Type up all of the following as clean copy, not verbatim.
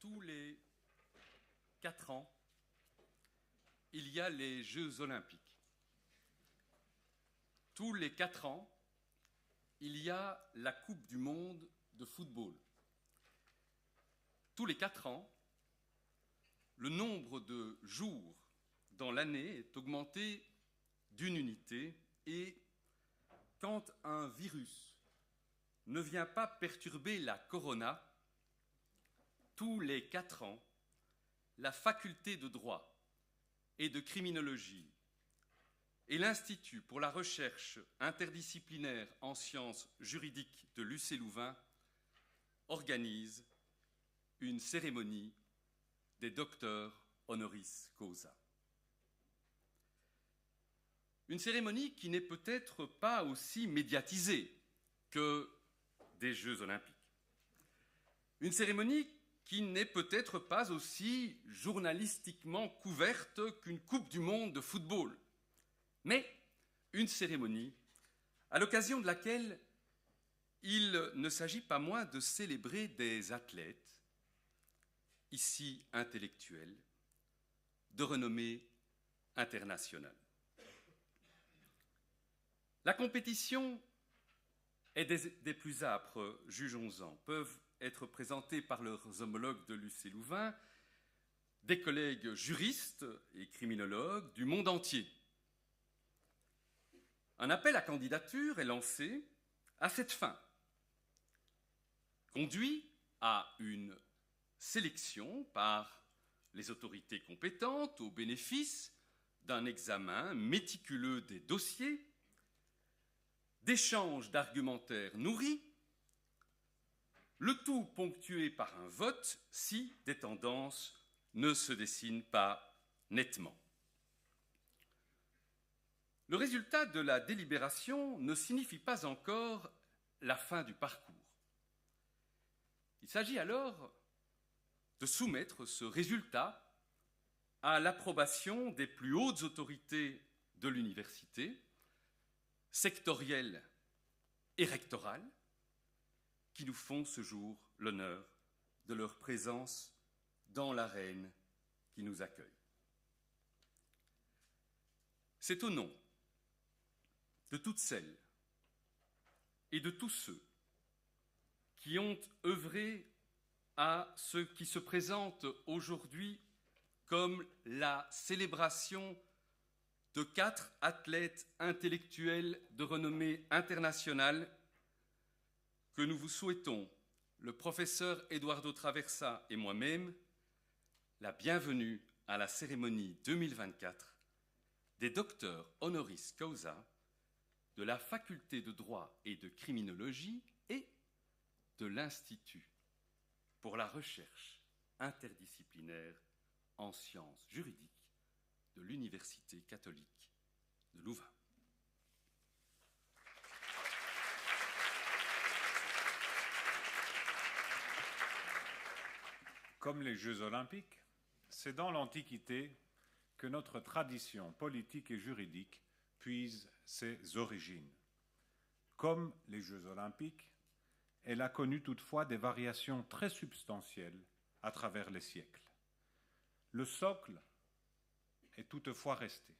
tous les 4 ans, il y a les Jeux olympiques. Tous les 4 ans, il y a la Coupe du monde de football. Tous les 4 ans, le nombre de jours dans l'année est augmenté d'une unité et quand un virus ne vient pas perturber la corona, tous les 4 ans, la faculté de droit et de criminologie et l'Institut pour la recherche interdisciplinaire en sciences juridiques de l'UC organisent une cérémonie des docteurs honoris causa. Une cérémonie qui n'est peut-être pas aussi médiatisée que des Jeux olympiques. Une cérémonie qui n'est peut-être pas aussi journalistiquement couverte qu'une Coupe du monde de football, mais une cérémonie à l'occasion de laquelle il ne s'agit pas moins de célébrer des athlètes, ici intellectuels, de renommée internationale. La compétition est des plus âpres, jugeons-en, peuvent être présentés par leurs homologues de l'UC Louvain, des collègues juristes et criminologues du monde entier. Un appel à candidature est lancé à cette fin, conduit à une sélection par les autorités compétentes au bénéfice d'un examen méticuleux des dossiers, d'échanges d'argumentaires nourris, le tout ponctué par un vote si des tendances ne se dessinent pas nettement. Le résultat de la délibération ne signifie pas encore la fin du parcours. Il s'agit alors de soumettre ce résultat à l'approbation des plus hautes autorités de l'université, sectorielles et rectorales, qui nous font ce jour l'honneur de leur présence dans l'arène qui nous accueille. C'est au nom de toutes celles et de tous ceux qui ont œuvré à ce qui se présente aujourd'hui comme la célébration de 4 athlètes intellectuels de renommée internationale que nous vous souhaitons, le professeur Eduardo Traversa et moi-même, la bienvenue à la cérémonie 2024 des docteurs honoris causa de la faculté de droit et de criminologie et de l'Institut pour la recherche interdisciplinaire en sciences juridiques de l'Université catholique de Louvain. Comme les Jeux olympiques, c'est dans l'Antiquité que notre tradition politique et juridique puise ses origines. Comme les Jeux olympiques, elle a connu toutefois des variations très substantielles à travers les siècles. Le socle est toutefois resté.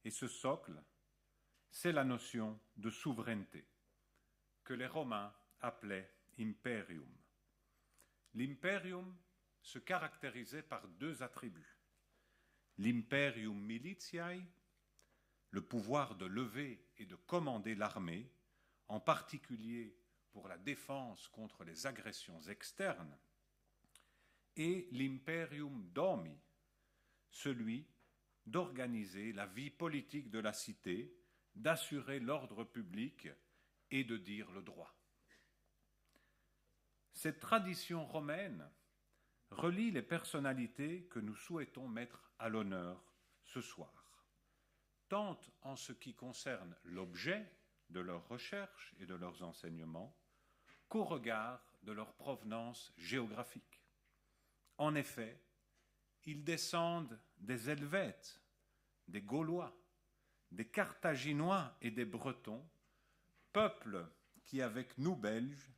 Et ce socle, c'est la notion de souveraineté, que les Romains appelaient imperium. L'imperium se caractérisait par 2 attributs. L'imperium militiae, le pouvoir de lever et de commander l'armée, en particulier pour la défense contre les agressions externes, et l'imperium domi, celui d'organiser la vie politique de la cité, d'assurer l'ordre public et de dire le droit. Cette tradition romaine relie les personnalités que nous souhaitons mettre à l'honneur ce soir, tant en ce qui concerne l'objet de leurs recherches et de leurs enseignements qu'au regard de leur provenance géographique. En effet, ils descendent des Helvètes, des Gaulois, des Carthaginois et des Bretons, peuples qui, avec nous Belges,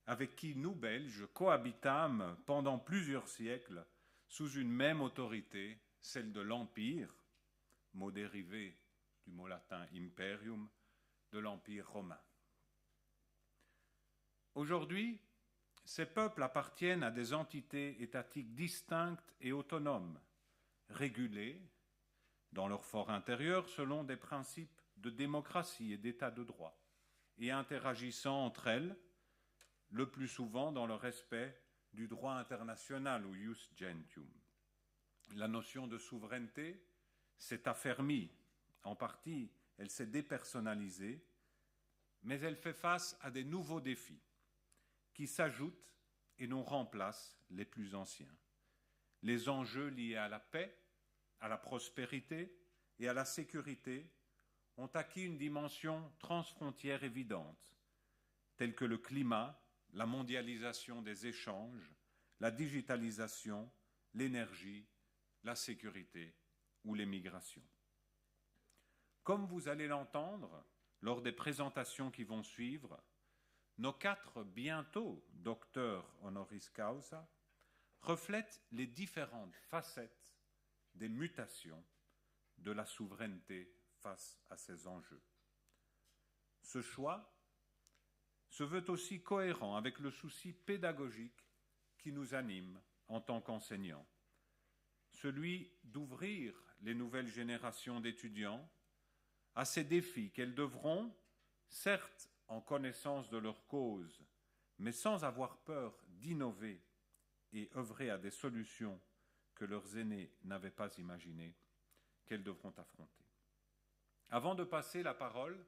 avec qui nous, Belges, cohabitâmes pendant plusieurs siècles sous une même autorité, celle de l'Empire, mot dérivé du mot latin imperium, de l'Empire romain. Aujourd'hui, ces peuples appartiennent à des entités étatiques distinctes et autonomes, régulées dans leur fort intérieur selon des principes de démocratie et d'état de droit, et interagissant entre elles, le plus souvent dans le respect du droit international ou ius gentium. La notion de souveraineté s'est affermie, en partie elle s'est dépersonnalisée, mais elle fait face à des nouveaux défis qui s'ajoutent et non remplacent les plus anciens. Les enjeux liés à la paix, à la prospérité et à la sécurité ont acquis une dimension transfrontière évidente, telle que le climat, la mondialisation des échanges, la digitalisation, l'énergie, la sécurité ou les migrations. Comme vous allez l'entendre lors des présentations qui vont suivre, nos 4 bientôt docteurs honoris causa reflètent les différentes facettes des mutations de la souveraineté face à ces enjeux. Ce choix se veut aussi cohérent avec le souci pédagogique qui nous anime en tant qu'enseignants, celui d'ouvrir les nouvelles générations d'étudiants à ces défis qu'elles devront, certes en connaissance de leur cause, mais sans avoir peur d'innover et œuvrer à des solutions que leurs aînés n'avaient pas imaginées, qu'elles devront affronter. Avant de passer la parole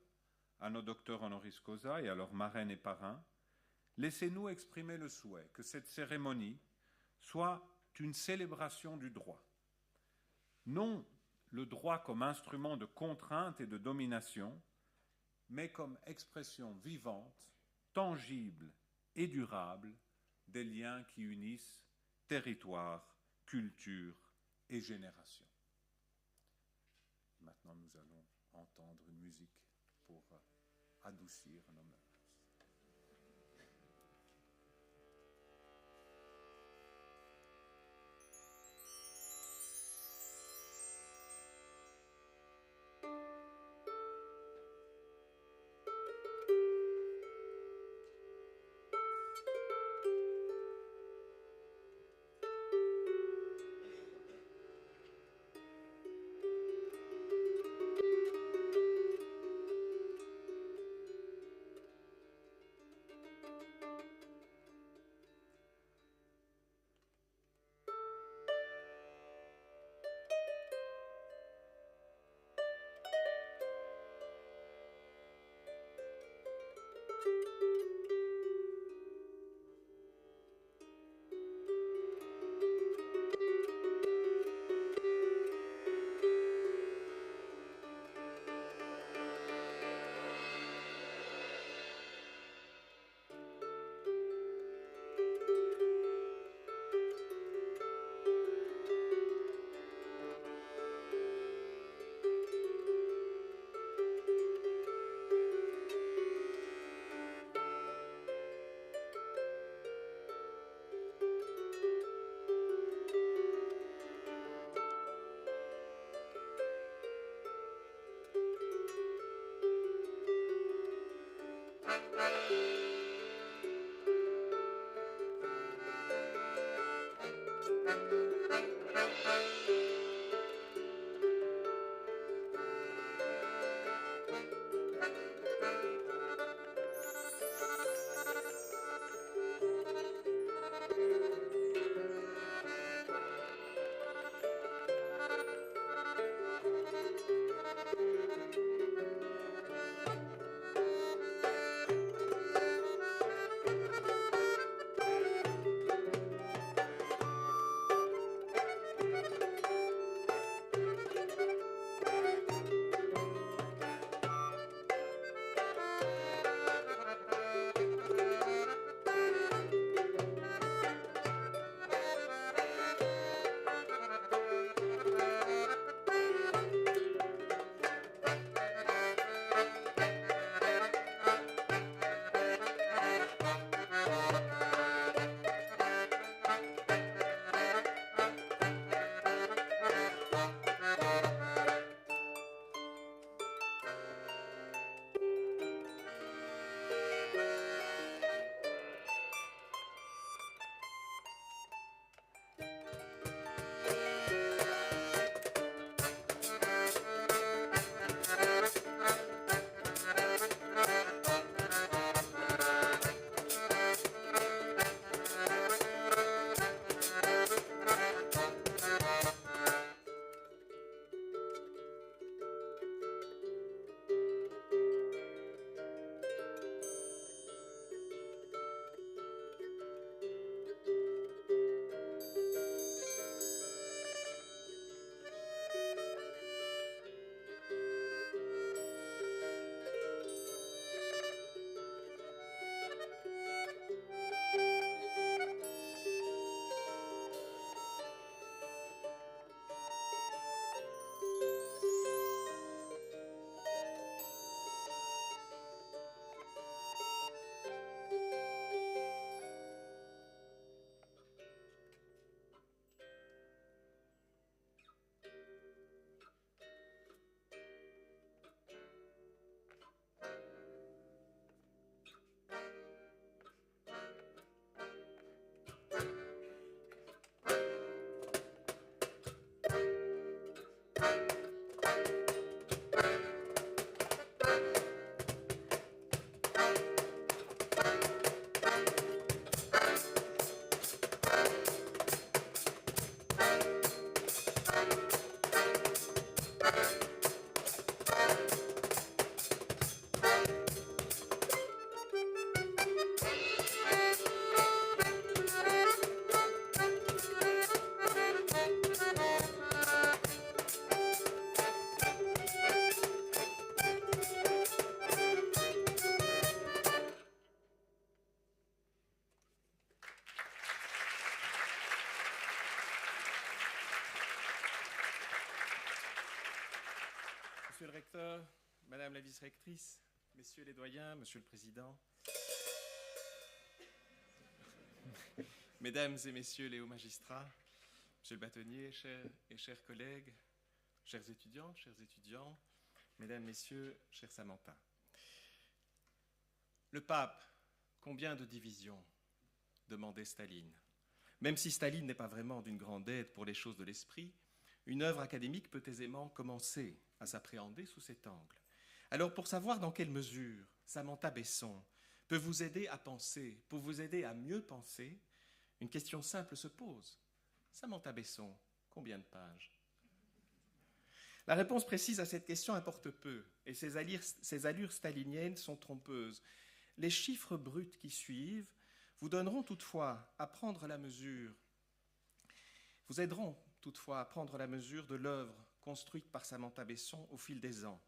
à nos docteurs honoris causa et à leurs marraines et parrains, laissez-nous exprimer le souhait que cette cérémonie soit une célébration du droit. Non le droit comme instrument de contrainte et de domination, mais comme expression vivante, tangible et durable des liens qui unissent territoire, culture et génération. Maintenant, nous allons entendre une musique pour adoucir nos mœurs. Monsieur le recteur, Madame la vice-rectrice, Messieurs les doyens, Monsieur le Président, Mesdames et Messieurs les hauts magistrats, Monsieur le bâtonnier, chers collègues, chers étudiants, Mesdames, Messieurs, chers Samantains. Le pape, combien de divisions ? Demandait Staline. Même si Staline n'est pas vraiment d'une grande aide pour les choses de l'esprit, une œuvre académique peut aisément commencer à s'appréhender sous cet angle. Alors, pour savoir dans quelle mesure Samantha Besson peut vous aider à penser, pour vous aider à mieux penser, une question simple se pose. Samantha Besson, combien de pages ? La réponse précise à cette question importe peu, et ses allures staliniennes sont trompeuses. Les chiffres bruts qui suivent vous aideront toutefois à prendre la mesure de l'œuvre construite par Samantha Besson au fil des ans.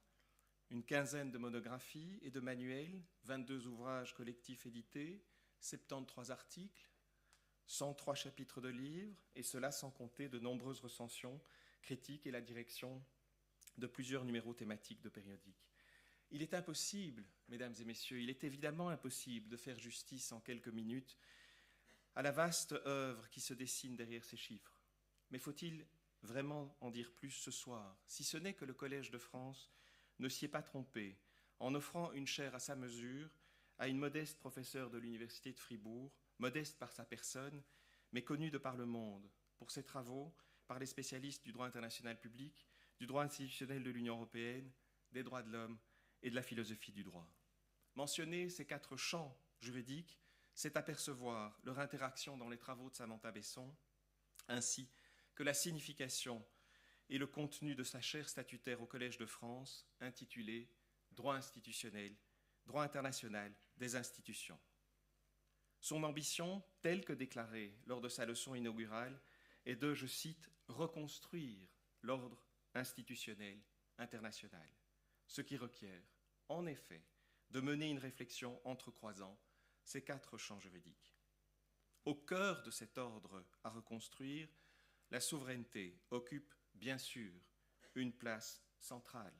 Une quinzaine de monographies et de manuels, 22 ouvrages collectifs édités, 73 articles, 103 chapitres de livres, et cela sans compter de nombreuses recensions, critiques et la direction de plusieurs numéros thématiques de périodiques. Il est impossible, mesdames et messieurs, il est évidemment impossible de faire justice en quelques minutes à la vaste œuvre qui se dessine derrière ces chiffres. Mais faut-il vraiment en dire plus ce soir, si ce n'est que le Collège de France ne s'y est pas trompé en offrant une chaire à sa mesure à une modeste professeure de l'Université de Fribourg, modeste par sa personne, mais connue de par le monde pour ses travaux par les spécialistes du droit international public, du droit institutionnel de l'Union européenne, des droits de l'homme et de la philosophie du droit. Mentionner ces 4 champs juridiques, c'est apercevoir leur interaction dans les travaux de Samantha Besson, ainsi que la signification et le contenu de sa chaire statutaire au Collège de France, intitulée « Droit institutionnel, droit international des institutions ». Son ambition, telle que déclarée lors de sa leçon inaugurale, est de, je cite, « reconstruire l'ordre institutionnel international », ce qui requiert, en effet, de mener une réflexion entrecroisant ces 4 champs juridiques. Au cœur de cet ordre à reconstruire, la souveraineté occupe, bien sûr, une place centrale.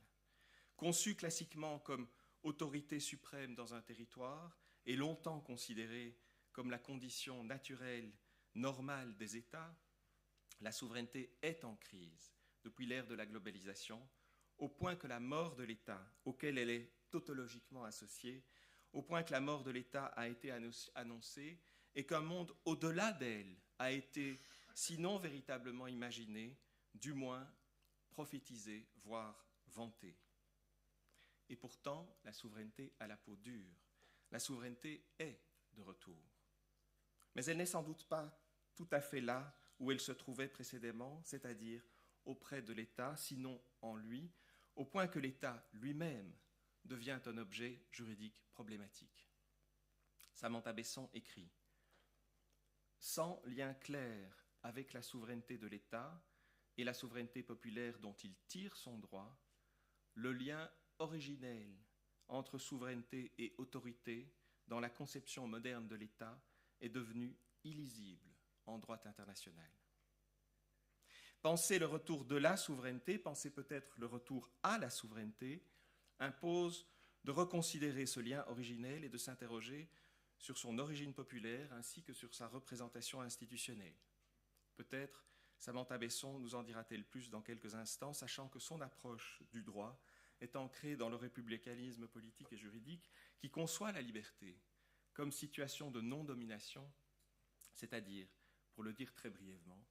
Conçue classiquement comme autorité suprême dans un territoire et longtemps considérée comme la condition naturelle, normale des États, la souveraineté est en crise depuis l'ère de la globalisation, au point que la mort de l'État, auquel elle est tautologiquement associée, au point que la mort de l'État a été annoncée et qu'un monde au-delà d'elle a été, sinon véritablement imaginé, du moins prophétisé, voire vanté. Et pourtant, la souveraineté a la peau dure. La souveraineté est de retour. Mais elle n'est sans doute pas tout à fait là où elle se trouvait précédemment, c'est-à-dire auprès de l'État, sinon en lui, au point que l'État lui-même devient un objet juridique problématique. Samantha Besson écrit « Sans lien clair avec la souveraineté de l'État et la souveraineté populaire dont il tire son droit, le lien originel entre souveraineté et autorité dans la conception moderne de l'État est devenu illisible en droit international. Penser le retour de la souveraineté, penser peut-être le retour à la souveraineté, impose de reconsidérer ce lien originel et de s'interroger sur son origine populaire ainsi que sur sa représentation institutionnelle. Peut-être Samantha Besson nous en dira-t-elle plus dans quelques instants, sachant que son approche du droit est ancrée dans le républicanisme politique et juridique qui conçoit la liberté comme situation de non-domination, c'est-à-dire, pour le dire très brièvement,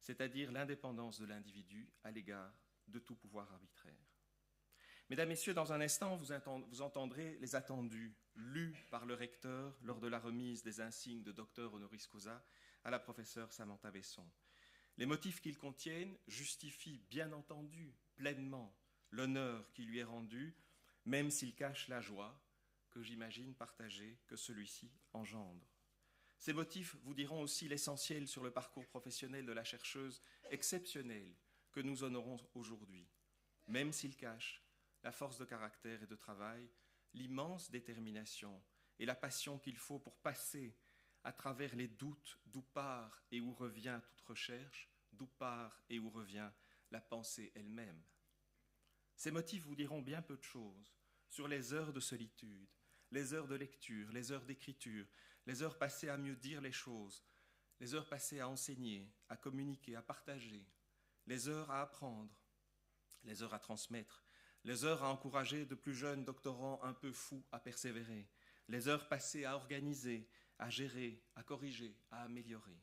c'est-à-dire l'indépendance de l'individu à l'égard de tout pouvoir arbitraire. Mesdames, Messieurs, dans un instant, vous entendrez les attendus lus par le recteur lors de la remise des insignes de docteur honoris causa à la professeure Samantha Besson. Les motifs qu'ils contiennent justifient bien entendu pleinement l'honneur qui lui est rendu, même s'ils cachent la joie que j'imagine partagée que celui-ci engendre. Ces motifs vous diront aussi l'essentiel sur le parcours professionnel de la chercheuse exceptionnelle que nous honorons aujourd'hui, même s'ils cachent la force de caractère et de travail, l'immense détermination et la passion qu'il faut pour passer à travers les doutes d'où part et où revient toute recherche, d'où part et où revient la pensée elle-même. Ces motifs vous diront bien peu de choses sur les heures de solitude, les heures de lecture, les heures d'écriture, les heures passées à mieux dire les choses, les heures passées à enseigner, à communiquer, à partager, les heures à apprendre, les heures à transmettre, les heures à encourager de plus jeunes doctorants un peu fous à persévérer, les heures passées à organiser, à gérer, à corriger, à améliorer.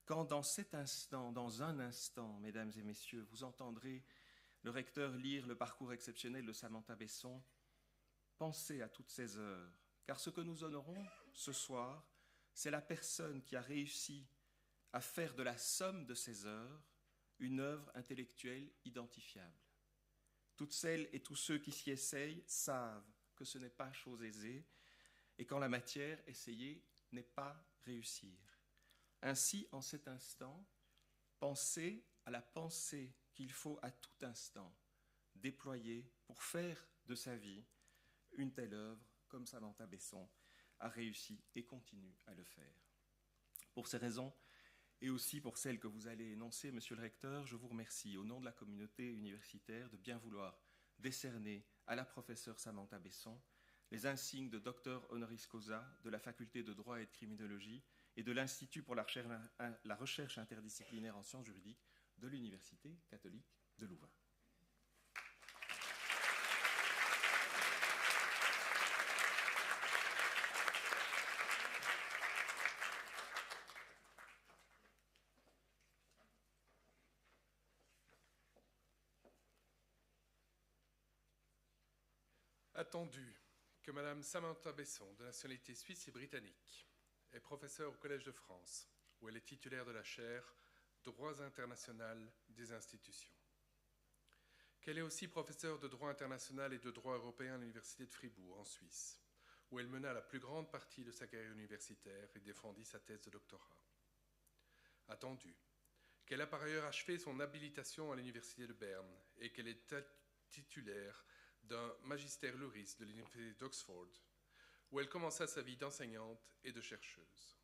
Quand dans un instant, mesdames et messieurs, vous entendrez le recteur lire le parcours exceptionnel de Samantha Besson, pensez à toutes ces heures, car ce que nous honorons ce soir, c'est la personne qui a réussi à faire de la somme de ces heures une œuvre intellectuelle identifiable. Toutes celles et tous ceux qui s'y essayent savent que ce n'est pas chose aisée, et qu'en la matière, essayer n'est pas réussir. Ainsi, en cet instant, pensez à la pensée qu'il faut à tout instant déployer pour faire de sa vie une telle œuvre comme Samantha Besson a réussi et continue à le faire. Pour ces raisons, et aussi pour celles que vous allez énoncer, Monsieur le Recteur, je vous remercie au nom de la communauté universitaire de bien vouloir décerner à la professeure Samantha Besson les insignes de docteur honoris causa de la faculté de droit et de criminologie et de l'Institut pour la recherche interdisciplinaire en sciences juridiques de l'Université catholique de Louvain. Attendu que Mme Samantha Besson, de nationalité suisse et britannique, est professeure au Collège de France, où elle est titulaire de la chaire Droit international des institutions. Qu'elle est aussi professeure de droit international et de droit européen à l'Université de Fribourg, en Suisse, où elle mena la plus grande partie de sa carrière universitaire et défendit sa thèse de doctorat. Attendu qu'elle a par ailleurs achevé son habilitation à l'Université de Berne et qu'elle est titulaire d'un magistère Luris de l'Université d'Oxford, où elle commença sa vie d'enseignante et de chercheuse.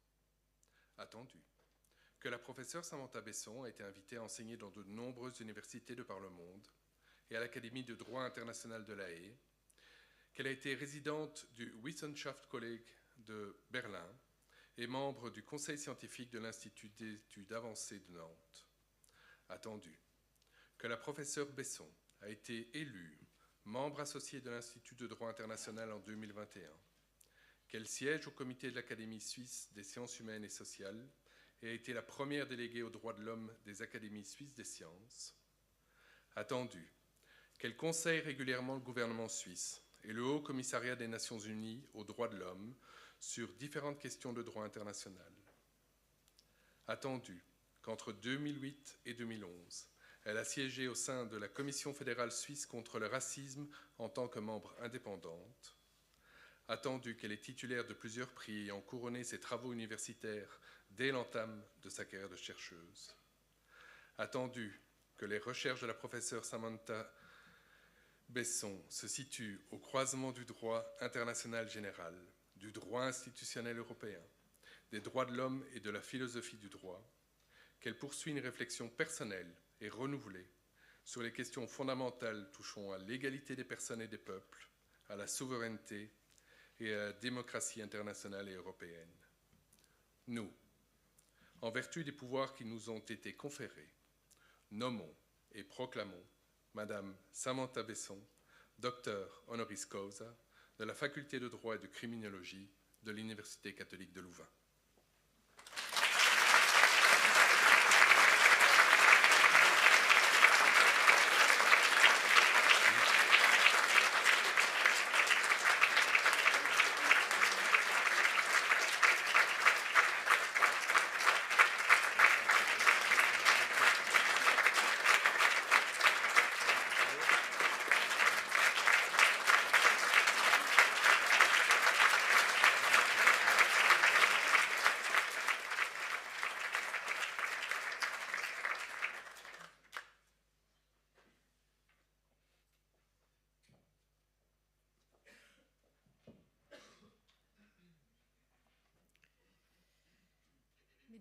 Attendu que la professeure Samantha Besson a été invitée à enseigner dans de nombreuses universités de par le monde et à l'Académie de droit international de La Haye, qu'elle a été résidente du Wissenschaft Kolleg de Berlin et membre du conseil scientifique de l'Institut d'études avancées de Nantes. Attendu que la professeure Besson a été élue membre associé de l'Institut de droit international en 2021, qu'elle siège au comité de l'Académie suisse des sciences humaines et sociales et a été la première déléguée aux droits de l'homme des Académies suisses des sciences. Attendu qu'elle conseille régulièrement le gouvernement suisse et le Haut Commissariat des Nations Unies aux droits de l'homme sur différentes questions de droit international. Attendu qu'entre 2008 et 2011, elle a siégé au sein de la Commission fédérale suisse contre le racisme en tant que membre indépendante. Attendu qu'elle est titulaire de plusieurs prix ayant couronné ses travaux universitaires dès l'entame de sa carrière de chercheuse. Attendu que les recherches de la professeure Samantha Besson se situent au croisement du droit international général, du droit institutionnel européen, des droits de l'homme et de la philosophie du droit, qu'elle poursuit une réflexion personnelle et renouvelée sur les questions fondamentales touchant à l'égalité des personnes et des peuples, à la souveraineté et à la démocratie internationale et européenne. Nous, en vertu des pouvoirs qui nous ont été conférés, nommons et proclamons Madame Samantha Besson, docteur honoris causa de la faculté de droit et de criminologie de l'Université catholique de Louvain.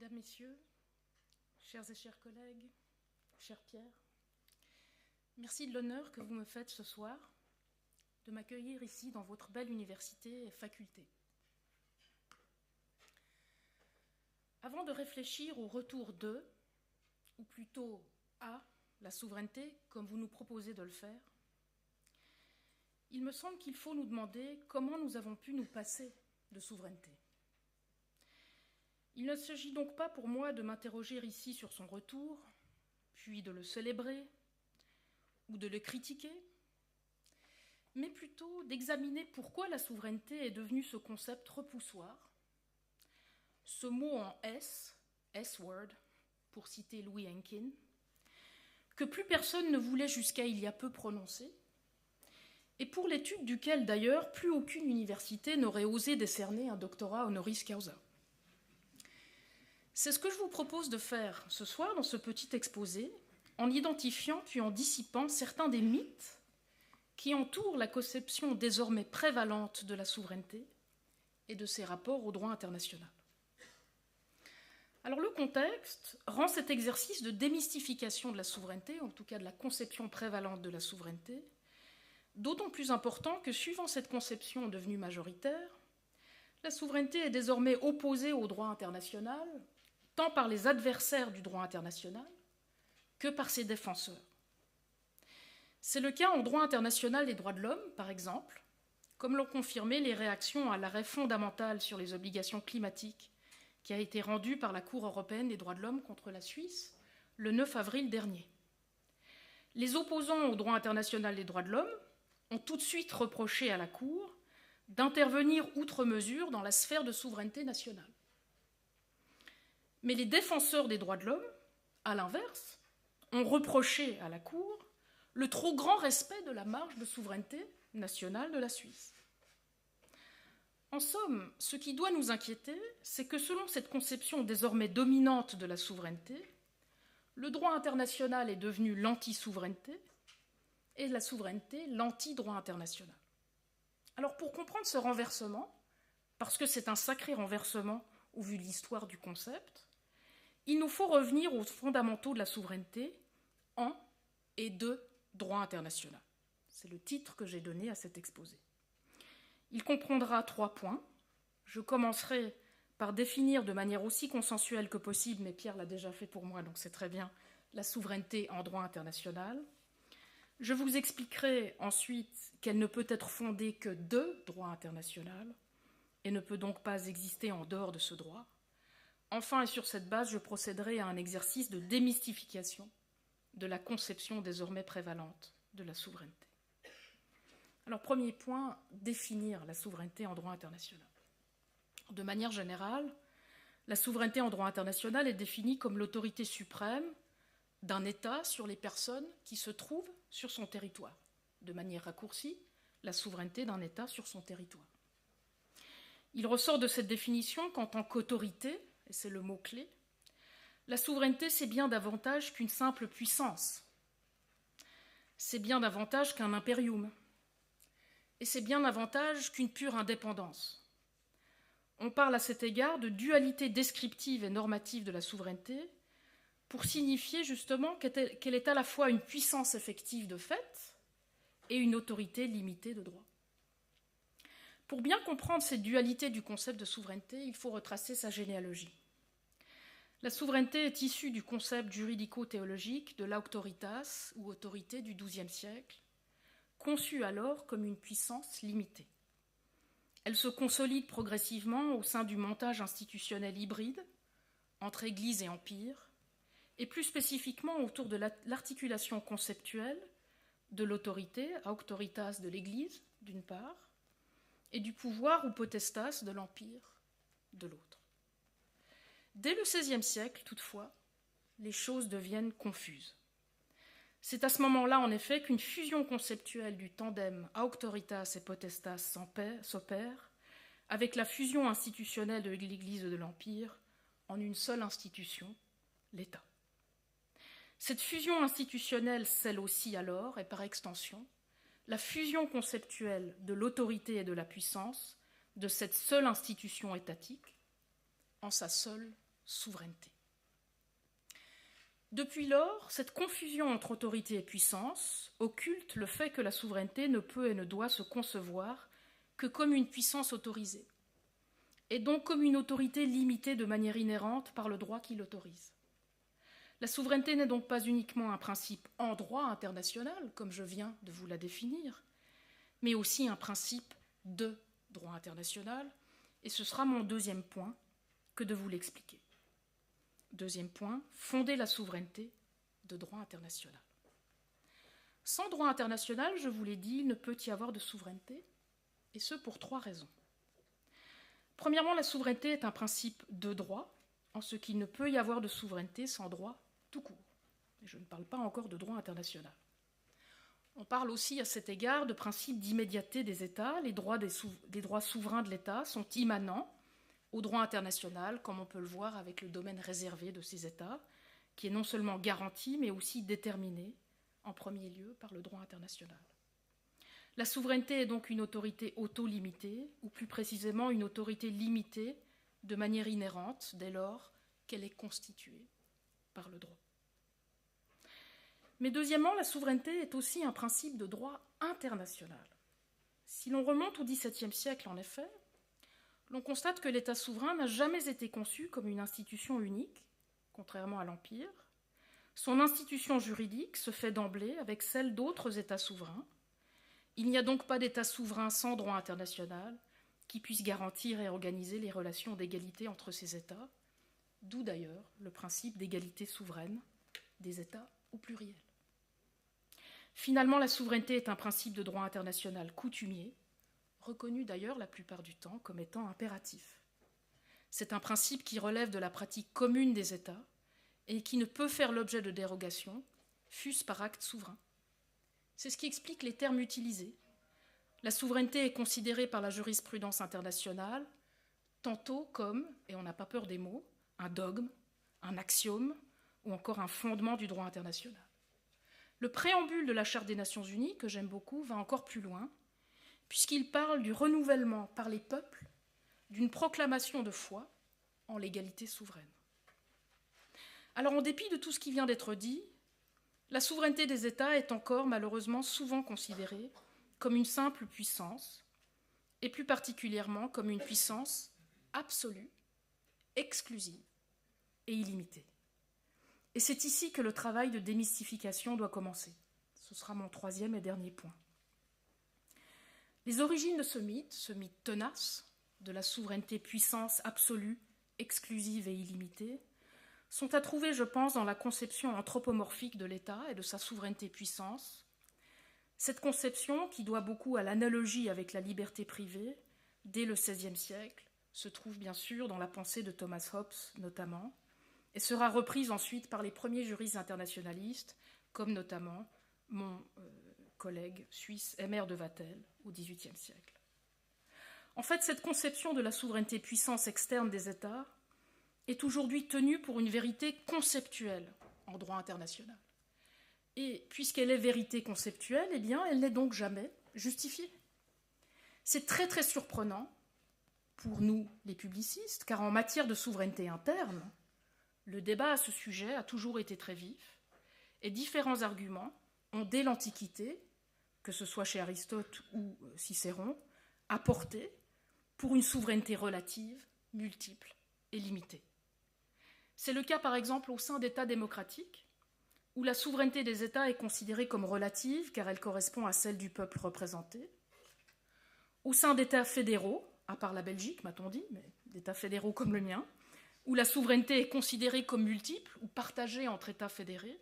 Mesdames, Messieurs, chers et chers collègues, cher Pierre, merci de l'honneur que vous me faites ce soir de m'accueillir ici dans votre belle université et faculté. Avant de réfléchir au retour de, ou plutôt à, la souveraineté, comme vous nous proposez de le faire, il me semble qu'il faut nous demander comment nous avons pu nous passer de souveraineté. Il ne s'agit donc pas pour moi de m'interroger ici sur son retour, puis de le célébrer ou de le critiquer, mais plutôt d'examiner pourquoi la souveraineté est devenue ce concept repoussoir, ce mot en S-word, pour citer Louis Henkin, que plus personne ne voulait jusqu'à il y a peu prononcer, et pour l'étude duquel d'ailleurs plus aucune université n'aurait osé décerner un doctorat honoris causa. C'est ce que je vous propose de faire ce soir dans ce petit exposé, en identifiant puis en dissipant certains des mythes qui entourent la conception désormais prévalente de la souveraineté et de ses rapports au droit international. Alors le contexte rend cet exercice de démystification de la souveraineté, en tout cas de la conception prévalente de la souveraineté, d'autant plus important que suivant cette conception devenue majoritaire, la souveraineté est désormais opposée au droit international, tant par les adversaires du droit international que par ses défenseurs. C'est le cas en droit international des droits de l'homme, par exemple, comme l'ont confirmé les réactions à l'arrêt fondamental sur les obligations climatiques qui a été rendu par la Cour européenne des droits de l'homme contre la Suisse le 9 avril dernier. Les opposants au droit international des droits de l'homme ont tout de suite reproché à la Cour d'intervenir outre mesure dans la sphère de souveraineté nationale. Mais les défenseurs des droits de l'homme, à l'inverse, ont reproché à la Cour le trop grand respect de la marge de souveraineté nationale de la Suisse. En somme, ce qui doit nous inquiéter, c'est que selon cette conception désormais dominante de la souveraineté, le droit international est devenu l'anti-souveraineté et la souveraineté l'anti-droit international. Alors pour comprendre ce renversement, parce que c'est un sacré renversement au vu de l'histoire du concept, il nous faut revenir aux fondamentaux de la souveraineté en et de droit international. C'est le titre que j'ai donné à cet exposé. Il comprendra 3 points. Je commencerai par définir de manière aussi consensuelle que possible, mais Pierre l'a déjà fait pour moi, donc c'est très bien, la souveraineté en droit international. Je vous expliquerai ensuite qu'elle ne peut être fondée que de droit international et ne peut donc pas exister en dehors de ce droit. Enfin, et sur cette base, je procéderai à un exercice de démystification de la conception désormais prévalente de la souveraineté. Alors, premier point, définir la souveraineté en droit international. De manière générale, la souveraineté en droit international est définie comme l'autorité suprême d'un État sur les personnes qui se trouvent sur son territoire. De manière raccourcie, la souveraineté d'un État sur son territoire. Il ressort de cette définition qu'en tant qu'autorité, et c'est le mot-clé, la souveraineté, c'est bien davantage qu'une simple puissance. C'est bien davantage qu'un impérium. Et c'est bien davantage qu'une pure indépendance. On parle à cet égard de dualité descriptive et normative de la souveraineté pour signifier justement qu'elle est à la fois une puissance effective de fait et une autorité limitée de droit. Pour bien comprendre cette dualité du concept de souveraineté, il faut retracer sa généalogie. La souveraineté est issue du concept juridico-théologique de l'auctoritas, ou autorité du XIIe siècle, conçue alors comme une puissance limitée. Elle se consolide progressivement au sein du montage institutionnel hybride entre Église et Empire, et plus spécifiquement autour de l'articulation conceptuelle de l'autorité, auctoritas de l'Église, d'une part, et du pouvoir ou potestas de l'Empire, de l'autre. Dès le XVIe siècle, toutefois, les choses deviennent confuses. C'est à ce moment-là, en effet, qu'une fusion conceptuelle du tandem auctoritas et potestas s'opère avec la fusion institutionnelle de l'Église et de l'Empire en une seule institution, l'État. Cette fusion institutionnelle scelle aussi alors, et par extension, la fusion conceptuelle de l'autorité et de la puissance de cette seule institution étatique en sa seule souveraineté. Depuis lors, cette confusion entre autorité et puissance occulte le fait que la souveraineté ne peut et ne doit se concevoir que comme une puissance autorisée, et donc comme une autorité limitée de manière inhérente par le droit qui l'autorise. La souveraineté n'est donc pas uniquement un principe en droit international, comme je viens de vous la définir, mais aussi un principe de droit international, et ce sera mon deuxième point que de vous l'expliquer. Deuxième point, fonder la souveraineté de droit international. Sans droit international, je vous l'ai dit, il ne peut y avoir de souveraineté, et ce pour trois raisons. Premièrement, la souveraineté est un principe de droit, en ce qu'il ne peut y avoir de souveraineté sans droit tout court. Et je ne parle pas encore de droit international. On parle aussi à cet égard de principe d'immédiateté des États. Les droits souverains de l'État sont immanents au droit international, comme on peut le voir avec le domaine réservé de ces États, qui est non seulement garanti, mais aussi déterminé, en premier lieu, par le droit international. La souveraineté est donc une autorité auto-limitée, ou plus précisément une autorité limitée de manière inhérente, dès lors qu'elle est constituée par le droit. Mais deuxièmement, la souveraineté est aussi un principe de droit international. Si l'on remonte au XVIIe siècle, en effet, l'on constate que l'État souverain n'a jamais été conçu comme une institution unique, contrairement à l'Empire. Son institution juridique se fait d'emblée avec celle d'autres États souverains. Il n'y a donc pas d'État souverain sans droit international qui puisse garantir et organiser les relations d'égalité entre ces États, d'où d'ailleurs le principe d'égalité souveraine des États au pluriel. Finalement, la souveraineté est un principe de droit international coutumier, reconnu d'ailleurs la plupart du temps comme étant impératif. C'est un principe qui relève de la pratique commune des États et qui ne peut faire l'objet de dérogation, fût-ce par acte souverain. C'est ce qui explique les termes utilisés. La souveraineté est considérée par la jurisprudence internationale tantôt comme, et on n'a pas peur des mots, un dogme, un axiome ou encore un fondement du droit international. Le préambule de la Charte des Nations Unies, que j'aime beaucoup, va encore plus loin, puisqu'il parle du renouvellement par les peuples d'une proclamation de foi en l'égalité souveraine. Alors, en dépit de tout ce qui vient d'être dit, la souveraineté des États est encore malheureusement souvent considérée comme une simple puissance, et plus particulièrement comme une puissance absolue exclusive et illimitée. Et c'est ici que le travail de démystification doit commencer. Ce sera mon troisième et dernier point. Les origines de ce mythe tenace, de la souveraineté puissance absolue, exclusive et illimitée, sont à trouver, je pense, dans la conception anthropomorphique de l'État et de sa souveraineté puissance. Cette conception, qui doit beaucoup à l'analogie avec la liberté privée, dès le XVIe siècle, se trouve bien sûr dans la pensée de Thomas Hobbes notamment, et sera reprise ensuite par les premiers juristes internationalistes, comme notamment mon collègue suisse Aimère de Vattel au XVIIIe siècle. En fait, cette conception de la souveraineté puissance externe des États est aujourd'hui tenue pour une vérité conceptuelle en droit international. Et puisqu'elle est vérité conceptuelle, eh bien, elle n'est donc jamais justifiée. C'est très très surprenant pour nous, les publicistes, car en matière de souveraineté interne, le débat à ce sujet a toujours été très vif, et différents arguments ont, dès l'Antiquité, que ce soit chez Aristote ou Cicéron, apporté pour une souveraineté relative, multiple et limitée. C'est le cas par exemple au sein d'États démocratiques, où la souveraineté des États est considérée comme relative car elle correspond à celle du peuple représenté, au sein d'États fédéraux, à part la Belgique, m'a-t-on dit, mais d'États fédéraux comme le mien, où la souveraineté est considérée comme multiple ou partagée entre États fédérés,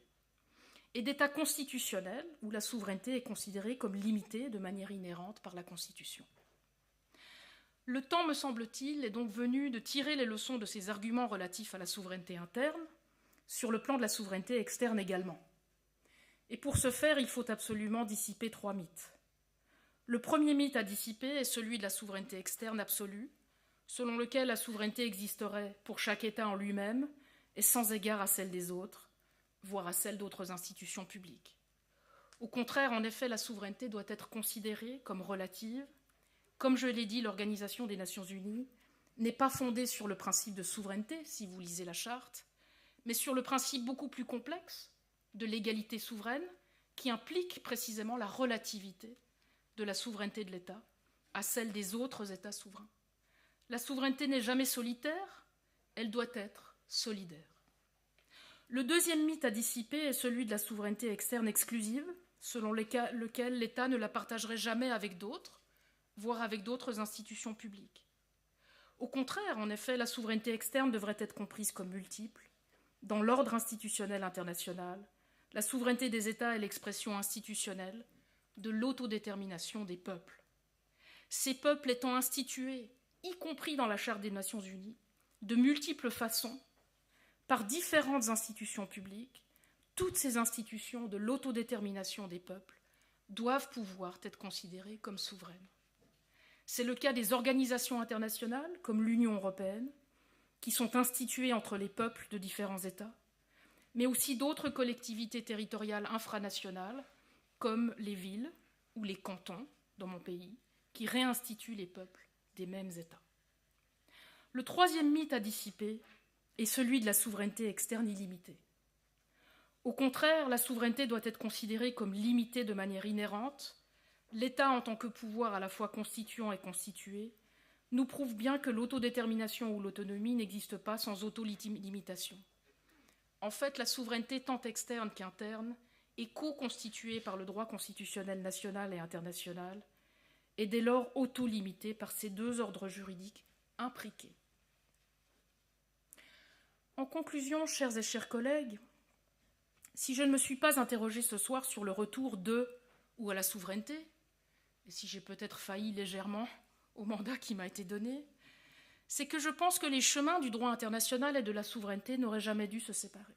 et d'États constitutionnels, où la souveraineté est considérée comme limitée de manière inhérente par la Constitution. Le temps, me semble-t-il, est donc venu de tirer les leçons de ces arguments relatifs à la souveraineté interne, sur le plan de la souveraineté externe également. Et pour ce faire, il faut absolument dissiper 3 mythes. Le premier mythe à dissiper est celui de la souveraineté externe absolue, selon lequel la souveraineté existerait pour chaque État en lui-même et sans égard à celle des autres, voire à celle d'autres institutions publiques. Au contraire, en effet, la souveraineté doit être considérée comme relative. Comme je l'ai dit, l'Organisation des Nations Unies n'est pas fondée sur le principe de souveraineté, si vous lisez la charte, mais sur le principe beaucoup plus complexe de l'égalité souveraine, qui implique précisément la relativité de la souveraineté de l'État à celle des autres États souverains. La souveraineté n'est jamais solitaire, elle doit être solidaire. Le deuxième mythe à dissiper est celui de la souveraineté externe exclusive, selon lequel l'État ne la partagerait jamais avec d'autres, voire avec d'autres institutions publiques. Au contraire, en effet, la souveraineté externe devrait être comprise comme multiple. Dans l'ordre institutionnel international, la souveraineté des États est l'expression institutionnelle de l'autodétermination des peuples. Ces peuples étant institués, y compris dans la Charte des Nations Unies, de multiples façons, par différentes institutions publiques, toutes ces institutions de l'autodétermination des peuples doivent pouvoir être considérées comme souveraines. C'est le cas des organisations internationales, comme l'Union européenne, qui sont instituées entre les peuples de différents États, mais aussi d'autres collectivités territoriales infranationales, comme les villes ou les cantons, dans mon pays, qui réinstituent les peuples des mêmes États. Le troisième mythe à dissiper est celui de la souveraineté externe illimitée. Au contraire, la souveraineté doit être considérée comme limitée de manière inhérente. L'État, en tant que pouvoir à la fois constituant et constitué, nous prouve bien que l'autodétermination ou l'autonomie n'existe pas sans autolimitation. En fait, la souveraineté tant externe qu'interne est co-constituée par le droit constitutionnel national et international et dès lors auto-limitée par ces deux ordres juridiques imbriqués. En conclusion, chers et chers collègues, si je ne me suis pas interrogée ce soir sur le retour de ou à la souveraineté, et si j'ai peut-être failli légèrement au mandat qui m'a été donné, c'est que je pense que les chemins du droit international et de la souveraineté n'auraient jamais dû se séparer.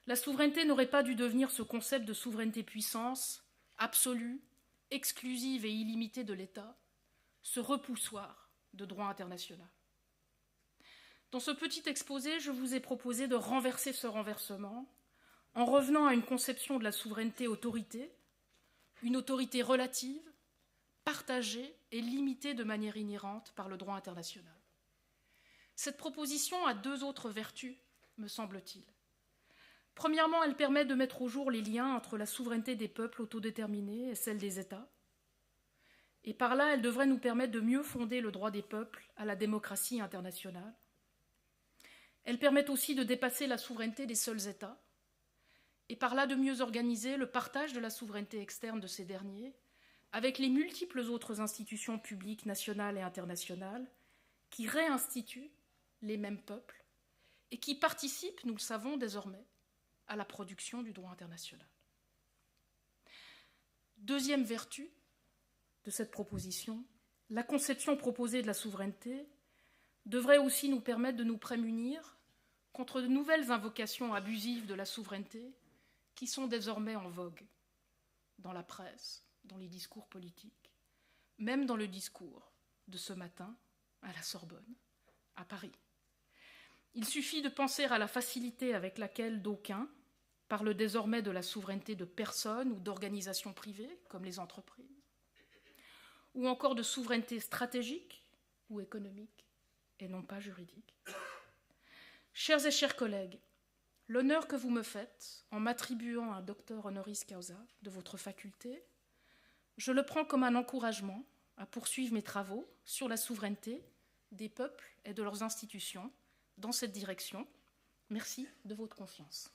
La souveraineté n'aurait pas dû devenir ce concept de souveraineté-puissance absolue, exclusive et illimitée de l'État, ce repoussoir de droit international. Dans ce petit exposé, je vous ai proposé de renverser ce renversement en revenant à une conception de la souveraineté autorité, une autorité relative, partagée et limitée de manière inhérente par le droit international. Cette proposition a 2 autres vertus, me semble-t-il. Premièrement, elle permet de mettre au jour les liens entre la souveraineté des peuples autodéterminés et celle des États. Et par là, elle devrait nous permettre de mieux fonder le droit des peuples à la démocratie internationale. Elles permettent aussi de dépasser la souveraineté des seuls États et par là de mieux organiser le partage de la souveraineté externe de ces derniers avec les multiples autres institutions publiques nationales et internationales qui réinstituent les mêmes peuples et qui participent, nous le savons désormais, à la production du droit international. Deuxième vertu de cette proposition, la conception proposée de la souveraineté devrait aussi nous permettre de nous prémunir contre de nouvelles invocations abusives de la souveraineté qui sont désormais en vogue dans la presse, dans les discours politiques, même dans le discours de ce matin à la Sorbonne, à Paris. Il suffit de penser à la facilité avec laquelle d'aucuns parlent désormais de la souveraineté de personnes ou d'organisations privées, comme les entreprises, ou encore de souveraineté stratégique ou économique, et non pas juridique. Chers et chers collègues, l'honneur que vous me faites en m'attribuant un docteur honoris causa de votre faculté, je le prends comme un encouragement à poursuivre mes travaux sur la souveraineté des peuples et de leurs institutions dans cette direction. Merci de votre confiance.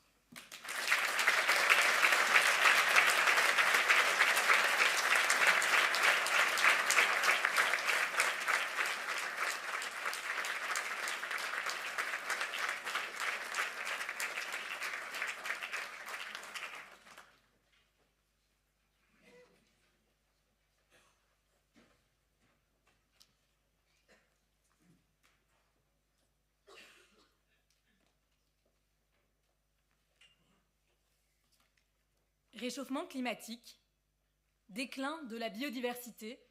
Réchauffement climatique, déclin de la biodiversité,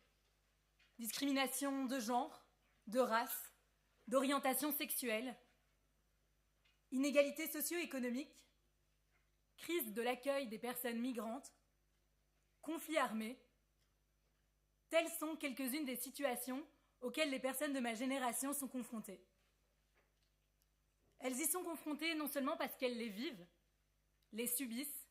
discrimination de genre, de race, d'orientation sexuelle, inégalités socio-économiques, crise de l'accueil des personnes migrantes, conflits armés, telles sont quelques-unes des situations auxquelles les personnes de ma génération sont confrontées. Elles y sont confrontées non seulement parce qu'elles les vivent, les subissent,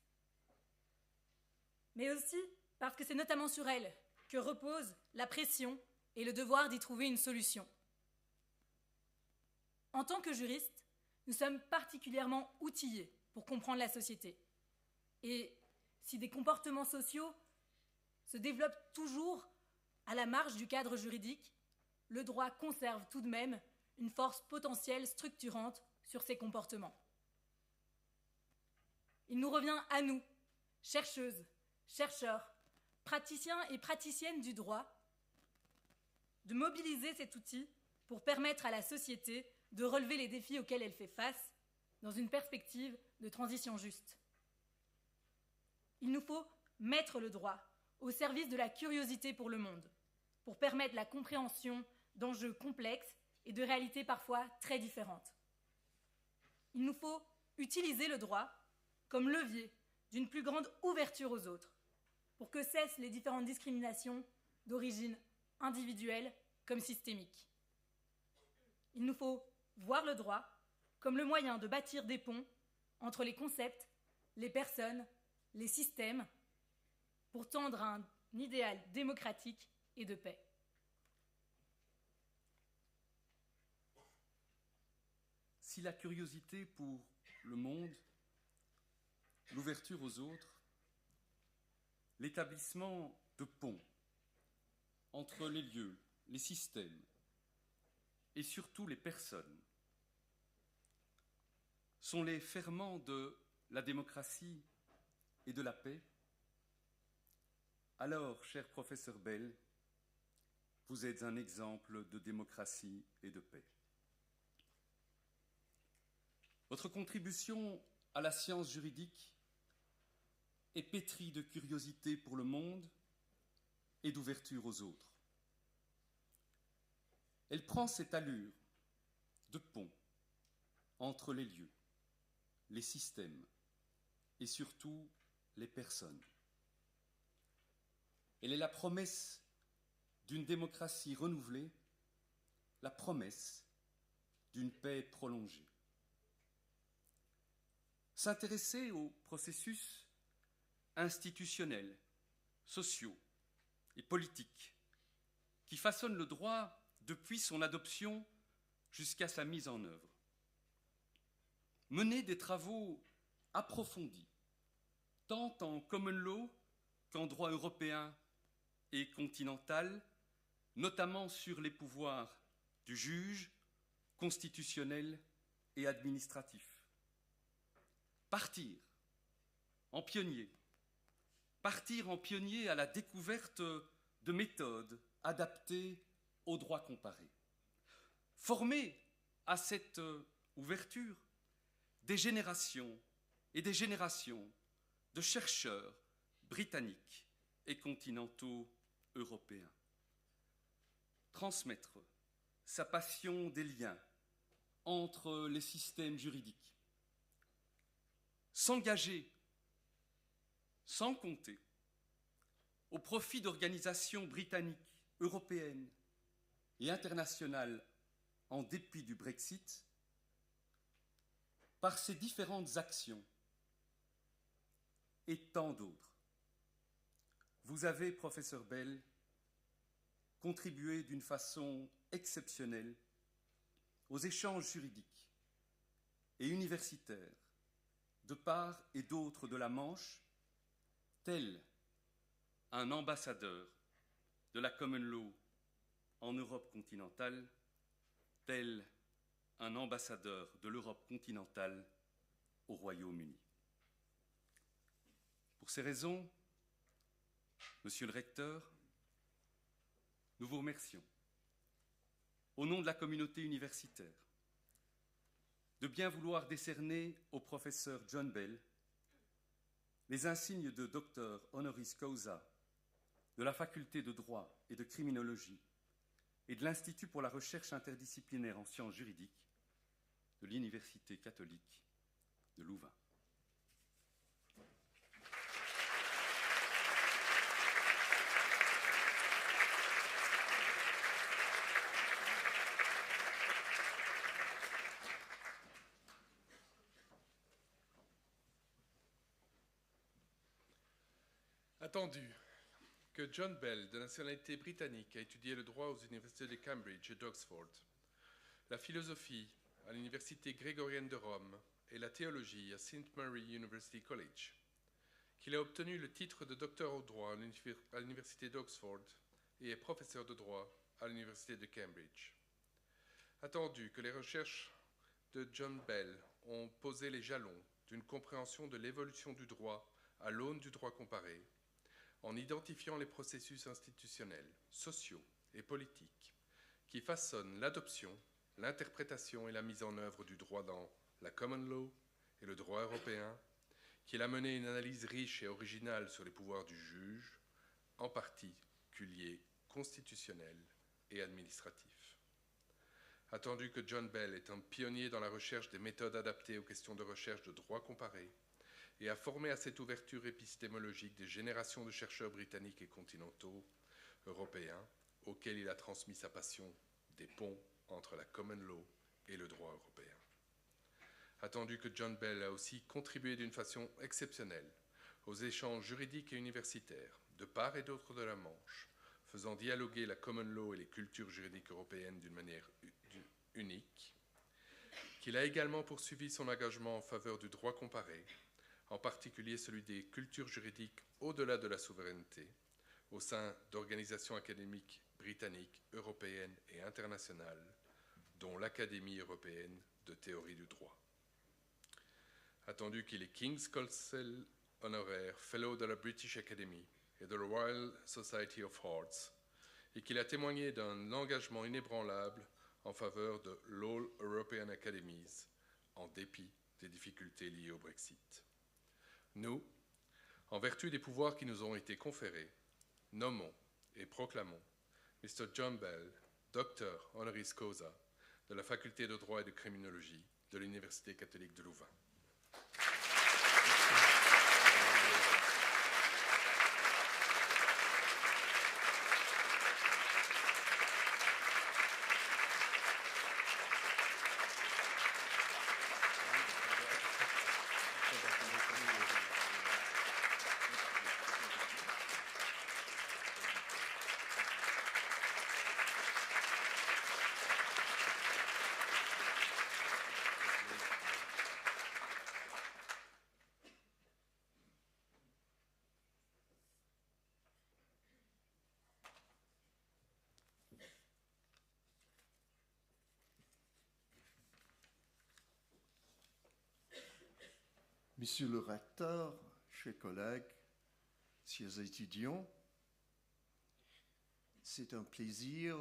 mais aussi parce que c'est notamment sur elles que repose la pression et le devoir d'y trouver une solution. En tant que juristes, nous sommes particulièrement outillés pour comprendre la société. Et si des comportements sociaux se développent toujours à la marge du cadre juridique, le droit conserve tout de même une force potentielle structurante sur ces comportements. Il nous revient à nous, chercheuses, chercheurs, praticiens et praticiennes du droit, de mobiliser cet outil pour permettre à la société de relever les défis auxquels elle fait face dans une perspective de transition juste. Il nous faut mettre le droit au service de la curiosité pour le monde, pour permettre la compréhension d'enjeux complexes et de réalités parfois très différentes. Il nous faut utiliser le droit comme levier d'une plus grande ouverture aux autres, pour que cessent les différentes discriminations d'origine individuelle comme systémique. Il nous faut voir le droit comme le moyen de bâtir des ponts entre les concepts, les personnes, les systèmes, pour tendre à un idéal démocratique et de paix. Si la curiosité pour le monde, l'ouverture aux autres, l'établissement de ponts entre les lieux, les systèmes et surtout les personnes sont les ferments de la démocratie et de la paix, alors, cher professeur Bell, vous êtes un exemple de démocratie et de paix. Votre contribution à la science juridique est pétrie de curiosité pour le monde et d'ouverture aux autres. Elle prend cette allure de pont entre les lieux, les systèmes et surtout les personnes. Elle est la promesse d'une démocratie renouvelée, la promesse d'une paix prolongée. S'intéresser aux processus institutionnels, sociaux et politiques qui façonnent le droit depuis son adoption jusqu'à sa mise en œuvre. mené des travaux approfondis, tant en common law qu'en droit européen et continental, notamment sur les pouvoirs du juge, constitutionnel et administratif. Partir en pionnier à la découverte de méthodes adaptées au droit comparé. Former à cette ouverture des générations et des générations de chercheurs britanniques et continentaux européens. Transmettre sa passion des liens entre les systèmes juridiques. S'engager sans compter au profit d'organisations britanniques, européennes et internationales en dépit du Brexit, par ces différentes actions et tant d'autres. Vous avez, professeur Bell, contribué d'une façon exceptionnelle aux échanges juridiques et universitaires de part et d'autre de la Manche, tel un ambassadeur de la common law en Europe continentale, tel un ambassadeur de l'Europe continentale au Royaume-Uni. Pour ces raisons, Monsieur le recteur, nous vous remercions, au nom de la communauté universitaire, de bien vouloir décerner au professeur John Bell les insignes de docteur honoris causa de la faculté de droit et de criminologie et de l'Institut pour la recherche interdisciplinaire en sciences juridiques de l'Université catholique de Louvain. Attendu que John Bell, de nationalité britannique, a étudié le droit aux universités de Cambridge et d'Oxford, la philosophie à l'Université grégorienne de Rome et la théologie à St. Mary University College, qu'il a obtenu le titre de docteur au droit à l'Université d'Oxford et est professeur de droit à l'Université de Cambridge. Attendu que les recherches de John Bell ont posé les jalons d'une compréhension de l'évolution du droit à l'aune du droit comparé, en identifiant les processus institutionnels, sociaux et politiques qui façonnent l'adoption, l'interprétation et la mise en œuvre du droit dans la common law et le droit européen, qu'il a mené une analyse riche et originale sur les pouvoirs du juge, en particulier constitutionnel et administratif. Attendu que John Bell est un pionnier dans la recherche des méthodes adaptées aux questions de recherche de droit comparé, et a formé à cette ouverture épistémologique des générations de chercheurs britanniques et continentaux européens auxquels il a transmis sa passion des ponts entre la common law et le droit européen. Attendu que John Bell a aussi contribué d'une façon exceptionnelle aux échanges juridiques et universitaires de part et d'autre de la Manche, faisant dialoguer la common law et les cultures juridiques européennes d'une manière unique, qu'il a également poursuivi son engagement en faveur du droit comparé, en particulier celui des cultures juridiques au-delà de la souveraineté, au sein d'organisations académiques britanniques, européennes et internationales, dont l'Académie européenne de théorie du droit. Attendu qu'il est King's Counsel honoraire, Fellow de la British Academy et de la Royal Society of Arts, et qu'il a témoigné d'un engagement inébranlable en faveur de l'All European Academies, en dépit des difficultés liées au Brexit. Nous, en vertu des pouvoirs qui nous ont été conférés, nommons et proclamons Mr. John Bell, docteur honoris causa de la faculté de droit et de criminologie de l'Université catholique de Louvain. Monsieur le recteur, chers collègues, chers étudiants, c'est un plaisir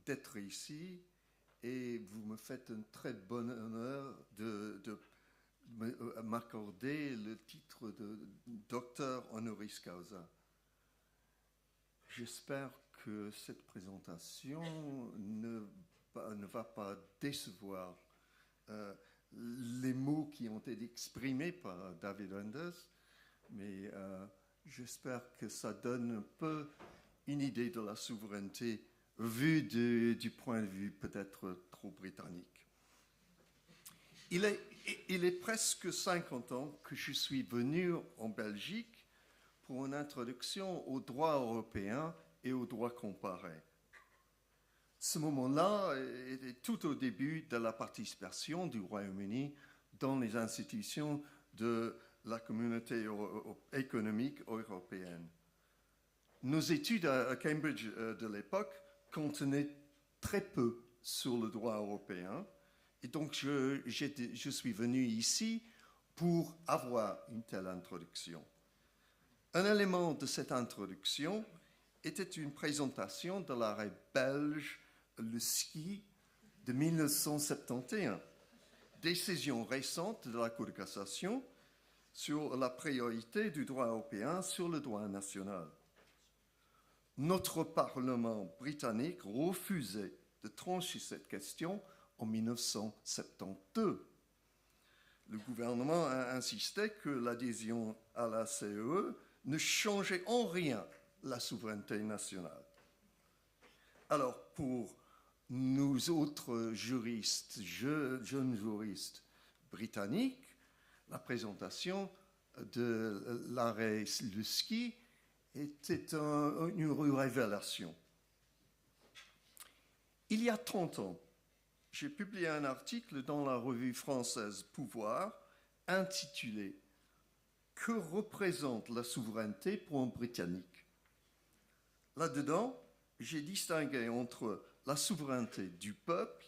d'être ici et vous me faites un très bon honneur de m'accorder le titre de docteur honoris causa. J'espère que cette présentation ne va pas décevoir les mots qui ont été exprimés par David Anders, mais j'espère que ça donne un peu une idée de la souveraineté vue du point de vue peut-être trop britannique. Il est presque 50 ans que je suis venu en Belgique pour une introduction au droit européen et au droit comparé. Ce moment-là était tout au début de la participation du Royaume-Uni dans les institutions de la communauté économique européenne. Nos études à Cambridge de l'époque contenaient très peu sur le droit européen, et donc je suis venu ici pour avoir une telle introduction. Un élément de cette introduction était une présentation de l'arrêt belge Le Ski de 1971, décision récente de la Cour de cassation sur la priorité du droit européen sur le droit national. Notre Parlement britannique refusait de trancher cette question en 1972. Le gouvernement a insisté que l'adhésion à la CEE ne changeait en rien la souveraineté nationale. Alors, pour nous autres juristes, jeunes juristes britanniques, la présentation de l'arrêt Le Ski était une révélation. Il y a 30 ans, j'ai publié un article dans la revue française Pouvoir intitulé « Que représente la souveraineté pour un Britannique ?» Là-dedans, j'ai distingué entre la souveraineté du peuple,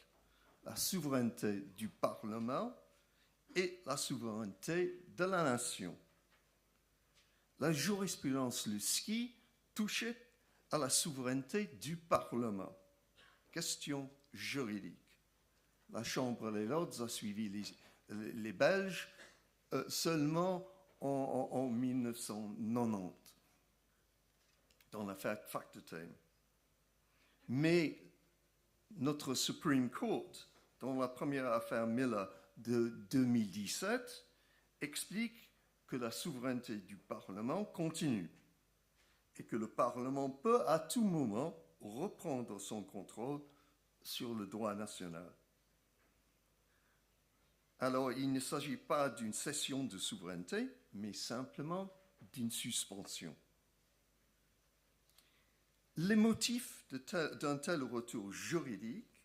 la souveraineté du Parlement et la souveraineté de la nation. La jurisprudence Le Ski touchait à la souveraineté du Parlement. Question juridique. La Chambre des Lords a suivi les Belges seulement en 1990, dans l'affaire Factortame. Mais notre Supreme Court, dans la première affaire Miller de 2017, explique que la souveraineté du Parlement continue et que le Parlement peut à tout moment reprendre son contrôle sur le droit national. Alors, il ne s'agit pas d'une cession de souveraineté, mais simplement d'une suspension. Les motifs d'un tel retour juridique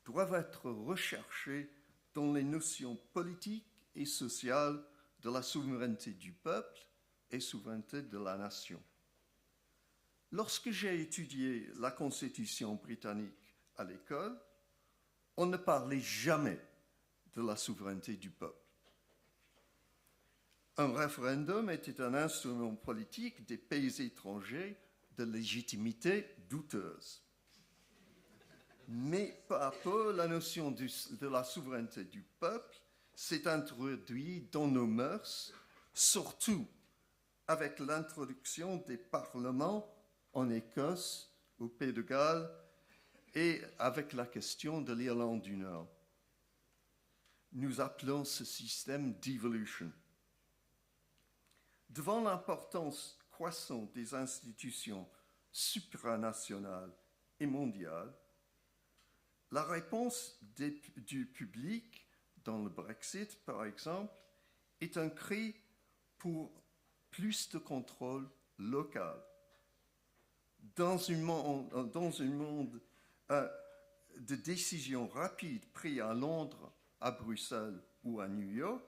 doivent être recherchés dans les notions politiques et sociales de la souveraineté du peuple et souveraineté de la nation. Lorsque j'ai étudié la Constitution britannique à l'école, on ne parlait jamais de la souveraineté du peuple. Un référendum était un instrument politique des pays étrangers de légitimité douteuse. Mais peu à peu, la notion de la souveraineté du peuple s'est introduite dans nos mœurs, surtout avec l'introduction des parlements en Écosse, au Pays de Galles, et avec la question de l'Irlande du Nord. Nous appelons ce système devolution. Devant l'importance croissante des institutions supranationales et mondiales, la réponse du public dans le Brexit, par exemple, est un cri pour plus de contrôle local. Dans un monde de décisions rapides prises à Londres, à Bruxelles ou à New York,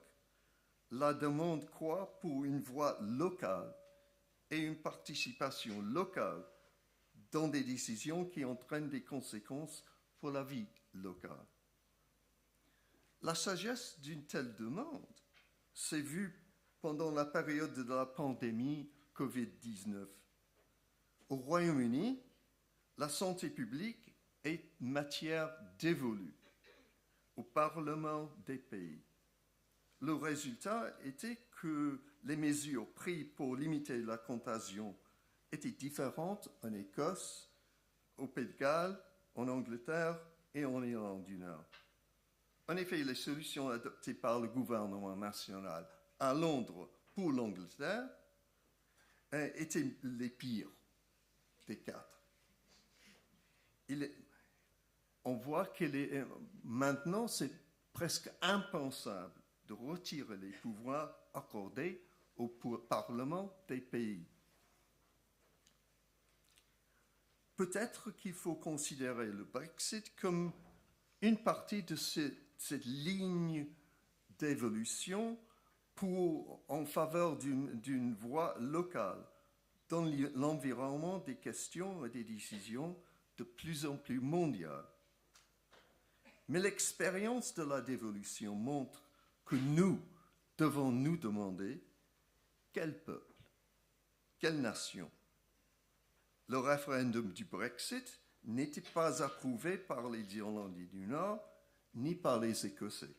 la demande croît pour une voix locale et une participation locale dans des décisions qui entraînent des conséquences pour la vie locale. La sagesse d'une telle demande s'est vu pendant la période de la pandémie Covid-19. Au Royaume-Uni, la santé publique est matière dévolue au Parlement des pays. Le résultat était que les mesures prises pour limiter la contagion étaient différentes en Écosse, au Pays de Galles, en Angleterre et en Irlande du Nord. En effet, les solutions adoptées par le gouvernement national à Londres pour l'Angleterre étaient les pires des quatre. On voit que maintenant, c'est presque impensable de retirer les pouvoirs accordés au Parlement des pays. Peut-être qu'il faut considérer le Brexit comme une partie de cette ligne d'évolution en faveur d'une voie locale dans l'environnement des questions et des décisions de plus en plus mondiales. Mais l'expérience de la dévolution montre que nous devons nous demander quel peuple, quelle nation. Le référendum du Brexit n'était pas approuvé par les Irlandais du Nord ni par les Écossais.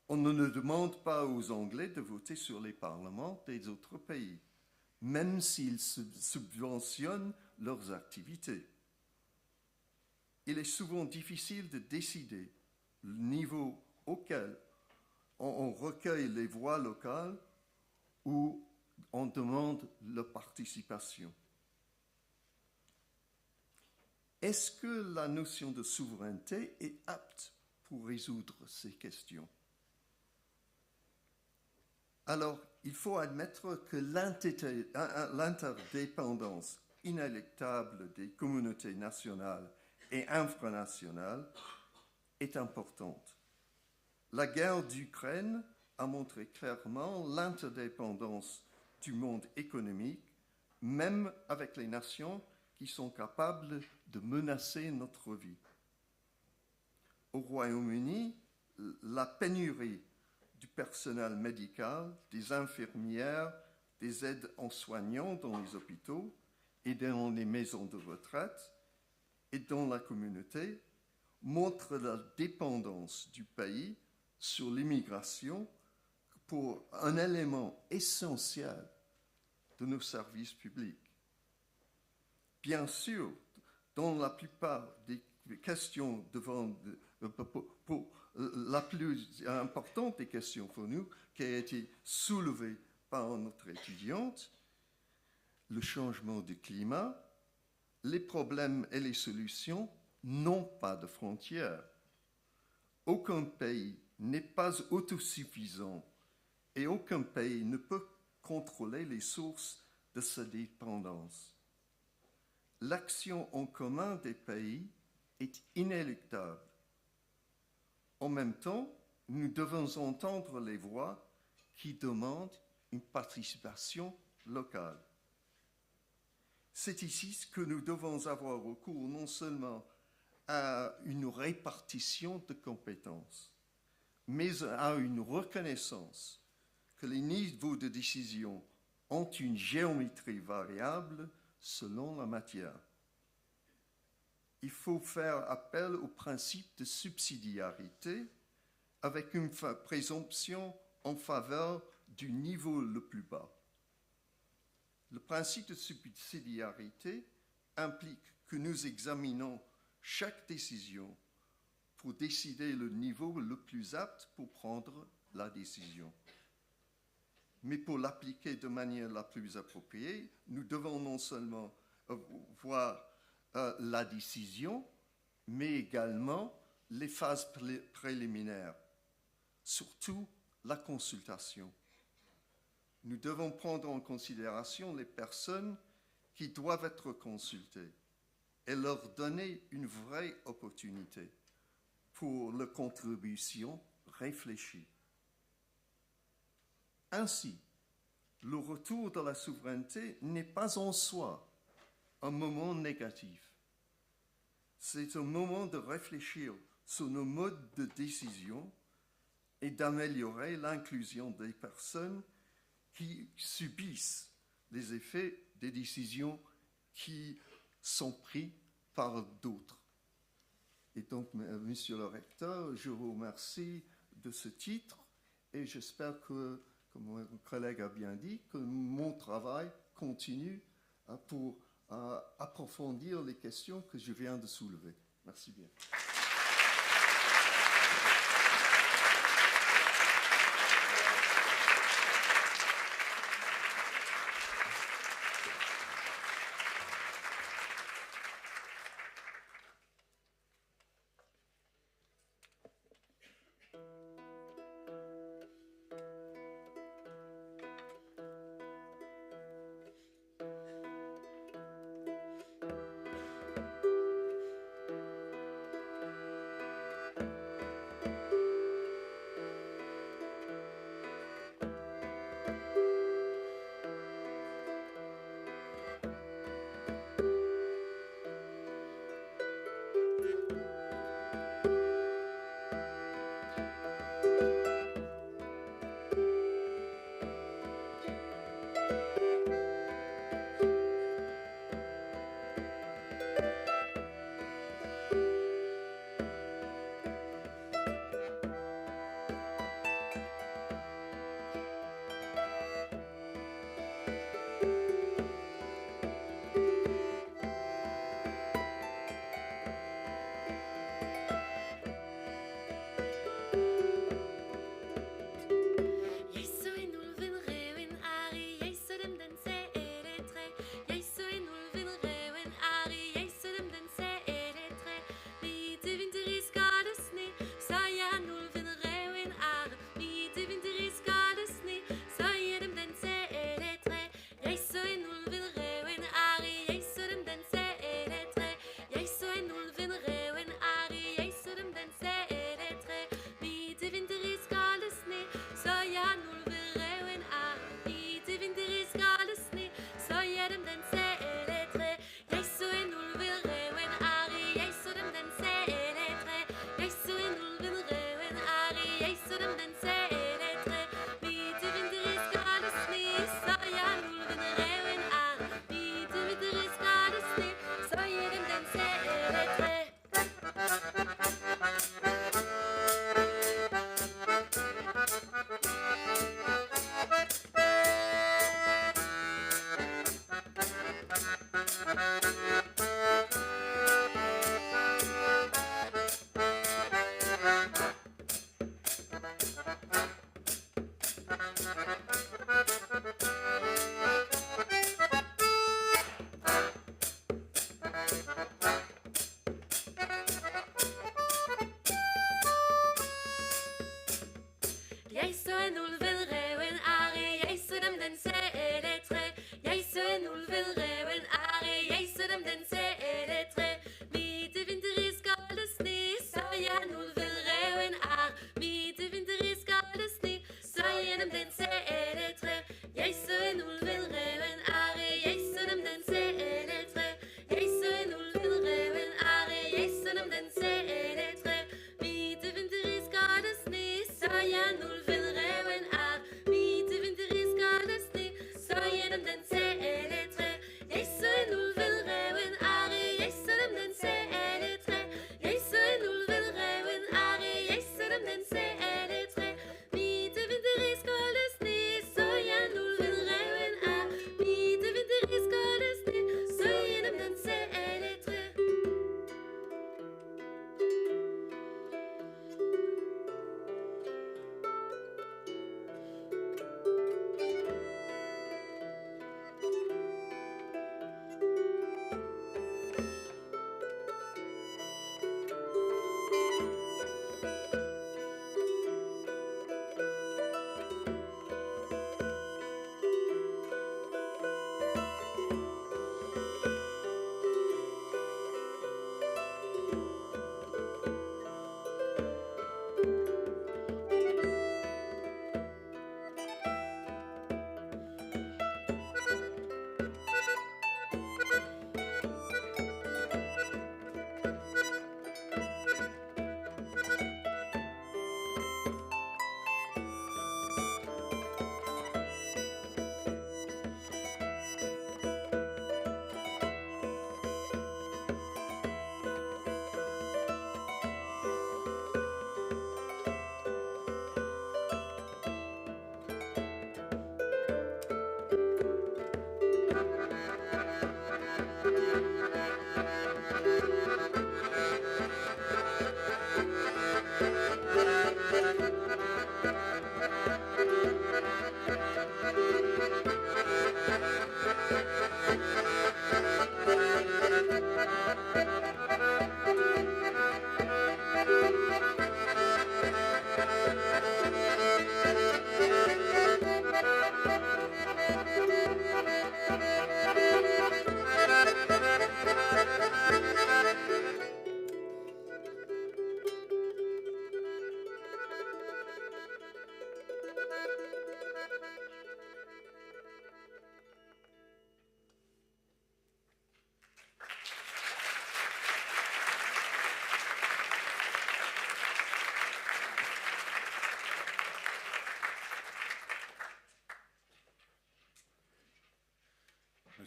On ne demande pas aux Anglais de voter sur les parlements des autres pays, même s'ils subventionnent leurs activités. Il est souvent difficile de décider le niveau auquel on recueille les voix locales ou on demande leur participation. Est-ce que la notion de souveraineté est apte pour résoudre ces questions? Alors, il faut admettre que l'interdépendance inéluctable des communautés nationales et infranationales est importante. La guerre d'Ukraine a montré clairement l'interdépendance du monde économique, même avec les nations qui sont capables de menacer notre vie. Au Royaume-Uni, la pénurie du personnel médical, des infirmières, des aides-soignants dans les hôpitaux et dans les maisons de retraite et dans la communauté montre la dépendance du pays sur l'immigration pour un élément essentiel de nos services publics. Bien sûr, dans la plupart des questions la plus importante des questions pour nous, qui a été soulevée par notre étudiante, le changement du climat, les problèmes et les solutions n'ont pas de frontières. Aucun pays n'est pas autosuffisant et aucun pays ne peut contrôler les sources de sa dépendance. L'action en commun des pays est inéluctable. En même temps, nous devons entendre les voix qui demandent une participation locale. C'est ici que nous devons avoir recours non seulement à une répartition de compétences, mais à une reconnaissance que les niveaux de décision ont une géométrie variable selon la matière. Il faut faire appel au principe de subsidiarité avec une présomption en faveur du niveau le plus bas. Le principe de subsidiarité implique que nous examinons chaque décision pour décider le niveau le plus apte pour prendre la décision. Mais pour l'appliquer de manière la plus appropriée, nous devons non seulement voir la décision, mais également les phases préliminaires, surtout la consultation. Nous devons prendre en considération les personnes qui doivent être consultées et leur donner une vraie opportunité pour leur contribution réfléchie. Ainsi, le retour de la souveraineté n'est pas en soi un moment négatif. C'est un moment de réfléchir sur nos modes de décision et d'améliorer l'inclusion des personnes qui subissent les effets des décisions qui sont prises par d'autres. Et donc, Monsieur le Recteur, je vous remercie de ce titre et j'espère que, comme mon collègue a bien dit, que mon travail continue pour approfondir les questions que je viens de soulever. Merci bien.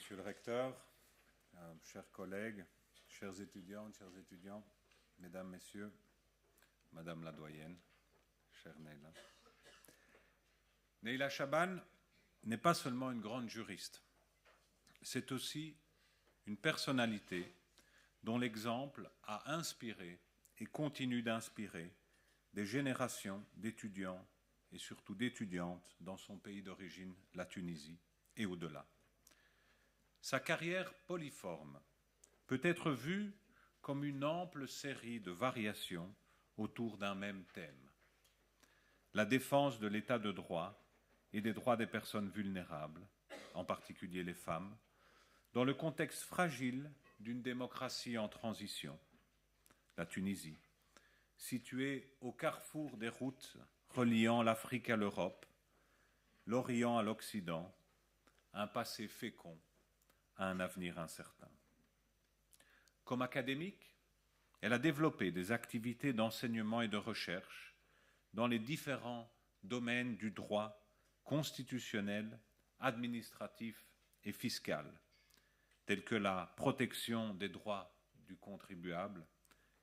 Monsieur le recteur, chers collègues, chers étudiants, mesdames, messieurs, madame la doyenne, chère Neila. Neila Chaban n'est pas seulement une grande juriste, c'est aussi une personnalité dont l'exemple a inspiré et continue d'inspirer des générations d'étudiants et surtout d'étudiantes dans son pays d'origine, la Tunisie, et au-delà. Sa carrière polyforme peut être vue comme une ample série de variations autour d'un même thème. La défense de l'état de droit et des droits des personnes vulnérables, en particulier les femmes, dans le contexte fragile d'une démocratie en transition, la Tunisie, située au carrefour des routes reliant l'Afrique à l'Europe, l'Orient à l'Occident, un passé fécond à un avenir incertain. Comme académique, elle a développé des activités d'enseignement et de recherche dans les différents domaines du droit constitutionnel, administratif et fiscal, tels que la protection des droits du contribuable,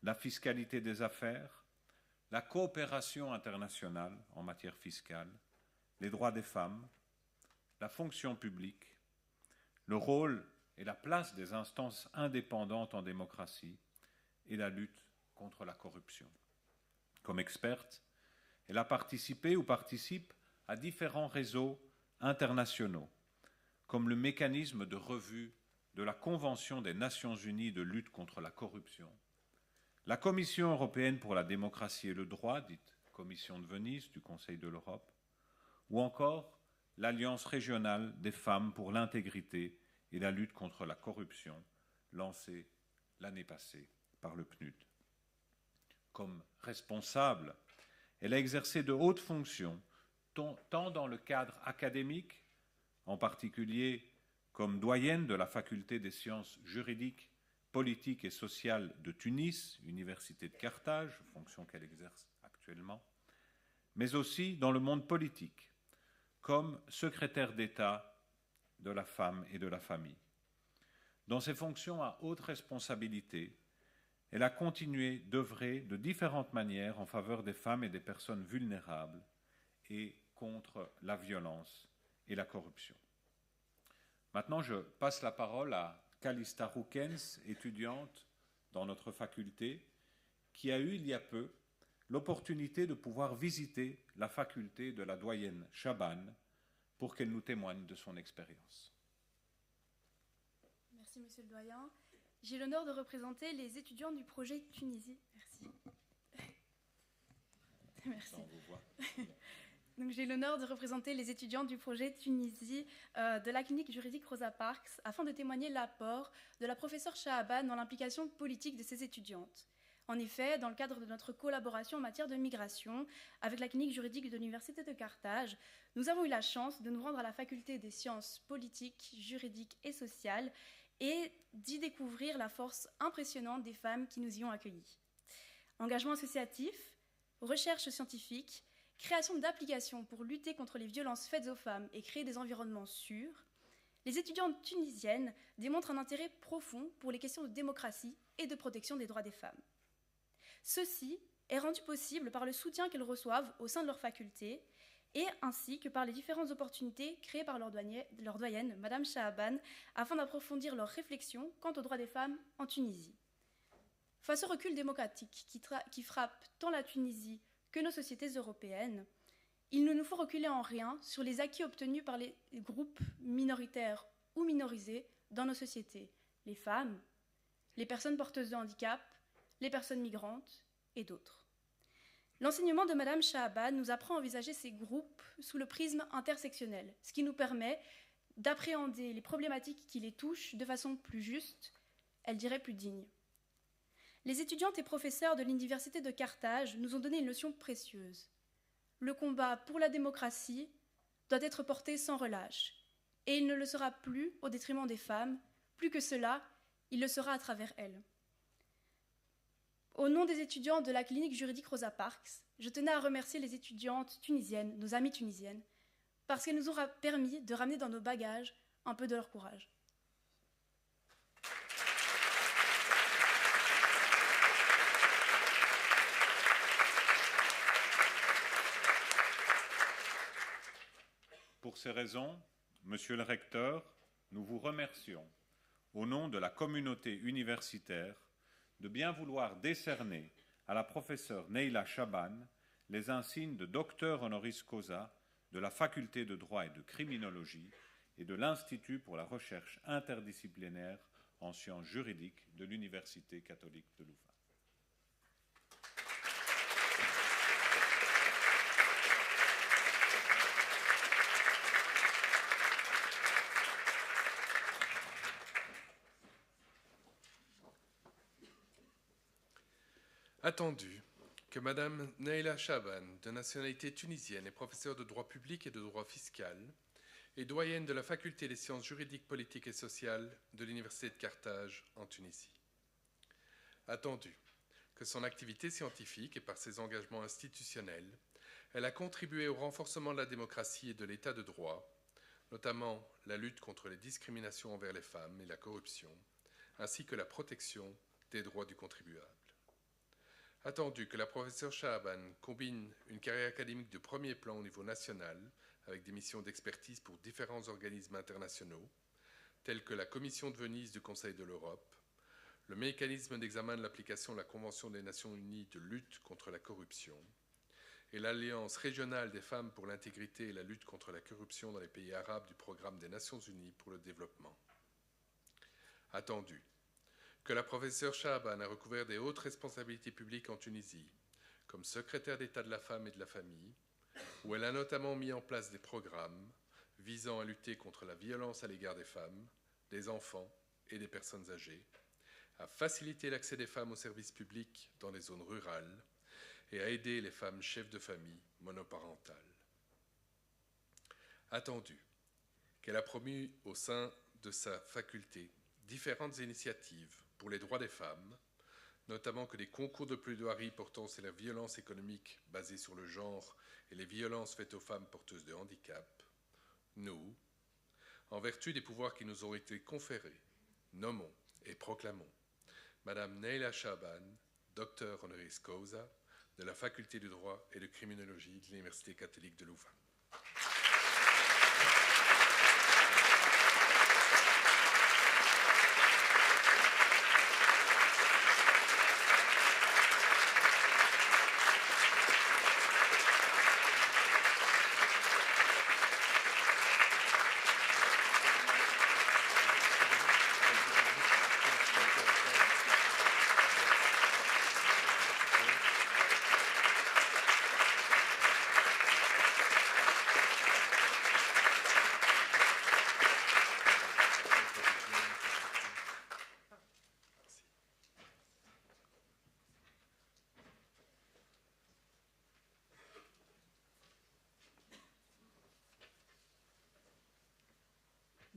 la fiscalité des affaires, la coopération internationale en matière fiscale, les droits des femmes, la fonction publique, le rôle et la place des instances indépendantes en démocratie et la lutte contre la corruption. Comme experte, elle a participé ou participe à différents réseaux internationaux, comme le mécanisme de revue de la Convention des Nations Unies de lutte contre la corruption, la Commission européenne pour la démocratie et le droit, dite Commission de Venise du Conseil de l'Europe, ou encore l'Alliance régionale des femmes pour l'intégrité et la lutte contre la corruption, lancée l'année passée par le PNUD. Comme responsable, elle a exercé de hautes fonctions, tant dans le cadre académique, en particulier comme doyenne de la faculté des sciences juridiques, politiques et sociales de Tunis, Université de Carthage, fonction qu'elle exerce actuellement, mais aussi dans le monde politique, comme secrétaire d'État de la femme et de la famille. Dans ses fonctions à haute responsabilité, elle a continué d'œuvrer de différentes manières en faveur des femmes et des personnes vulnérables et contre la violence et la corruption. Maintenant, je passe la parole à Calista Roukens, étudiante dans notre faculté, qui a eu il y a peu l'opportunité de pouvoir visiter la faculté de la doyenne Chaban pour qu'elle nous témoigne de son expérience. Merci, monsieur le doyen. J'ai l'honneur de représenter les étudiants du projet Tunisie. Merci. Merci. On vous voit. Donc, j'ai l'honneur de représenter les étudiants du projet Tunisie de la clinique juridique Rosa Parks afin de témoigner l'apport de la professeure Chaban dans l'implication politique de ces étudiantes. En effet, dans le cadre de notre collaboration en matière de migration avec la clinique juridique de l'Université de Carthage, nous avons eu la chance de nous rendre à la faculté des sciences politiques, juridiques et sociales et d'y découvrir la force impressionnante des femmes qui nous y ont accueillis. Engagement associatif, recherche scientifique, création d'applications pour lutter contre les violences faites aux femmes et créer des environnements sûrs, les étudiantes tunisiennes démontrent un intérêt profond pour les questions de démocratie et de protection des droits des femmes. Ceci est rendu possible par le soutien qu'elles reçoivent au sein de leur faculté et ainsi que par les différentes opportunités créées par leur doyenne, Madame Chaban, afin d'approfondir leurs réflexions quant aux droits des femmes en Tunisie. Face au recul démocratique qui frappe tant la Tunisie que nos sociétés européennes, il ne nous faut reculer en rien sur les acquis obtenus par les groupes minoritaires ou minorisés dans nos sociétés, les femmes, les personnes porteuses de handicap, les personnes migrantes et d'autres. L'enseignement de Madame Chaban nous apprend à envisager ces groupes sous le prisme intersectionnel, ce qui nous permet d'appréhender les problématiques qui les touchent de façon plus juste, elle dirait plus digne. Les étudiantes et professeurs de l'Université de Carthage nous ont donné une leçon précieuse. Le combat pour la démocratie doit être porté sans relâche, et il ne le sera plus au détriment des femmes, plus que cela, il le sera à travers elles. Au nom des étudiants de la clinique juridique Rosa Parks, je tenais à remercier les étudiantes tunisiennes, nos amies tunisiennes, parce qu'elles nous ont permis de ramener dans nos bagages un peu de leur courage. ces raisons, Monsieur le recteur, nous vous remercions, au nom de la communauté universitaire, de bien vouloir décerner à la professeure Neila Chaban les insignes de docteur honoris causa de la faculté de droit et de criminologie et de l'Institut pour la recherche interdisciplinaire en sciences juridiques de l'Université catholique de Louvain. Attendu que Madame Neila Chaban, de nationalité tunisienne, est professeure de droit public et de droit fiscal, et doyenne de la faculté des sciences juridiques, politiques et sociales de l'Université de Carthage en Tunisie. Attendu que son activité scientifique et par ses engagements institutionnels, elle a contribué au renforcement de la démocratie et de l'état de droit, notamment la lutte contre les discriminations envers les femmes et la corruption, ainsi que la protection des droits du contribuable. Attendu que la professeure Chaban combine une carrière académique de premier plan au niveau national avec des missions d'expertise pour différents organismes internationaux, tels que la Commission de Venise du Conseil de l'Europe, le mécanisme d'examen de l'application de la Convention des Nations Unies de lutte contre la corruption et l'Alliance régionale des femmes pour l'intégrité et la lutte contre la corruption dans les pays arabes du Programme des Nations Unies pour le développement. Attendu que la professeure Chaban a recouvert des hautes responsabilités publiques en Tunisie, comme secrétaire d'État de la femme et de la famille, où elle a notamment mis en place des programmes visant à lutter contre la violence à l'égard des femmes, des enfants et des personnes âgées, à faciliter l'accès des femmes aux services publics dans les zones rurales et à aider les femmes chefs de famille monoparentales. Attendu qu'elle a promu au sein de sa faculté différentes initiatives pour les droits des femmes, notamment que des concours de plaidoirie portant sur la violence économique basée sur le genre et les violences faites aux femmes porteuses de handicap, nous, en vertu des pouvoirs qui nous ont été conférés, nommons et proclamons Madame Neila Chaban, docteur honoris causa de la faculté de droit et de criminologie de l'Université catholique de Louvain.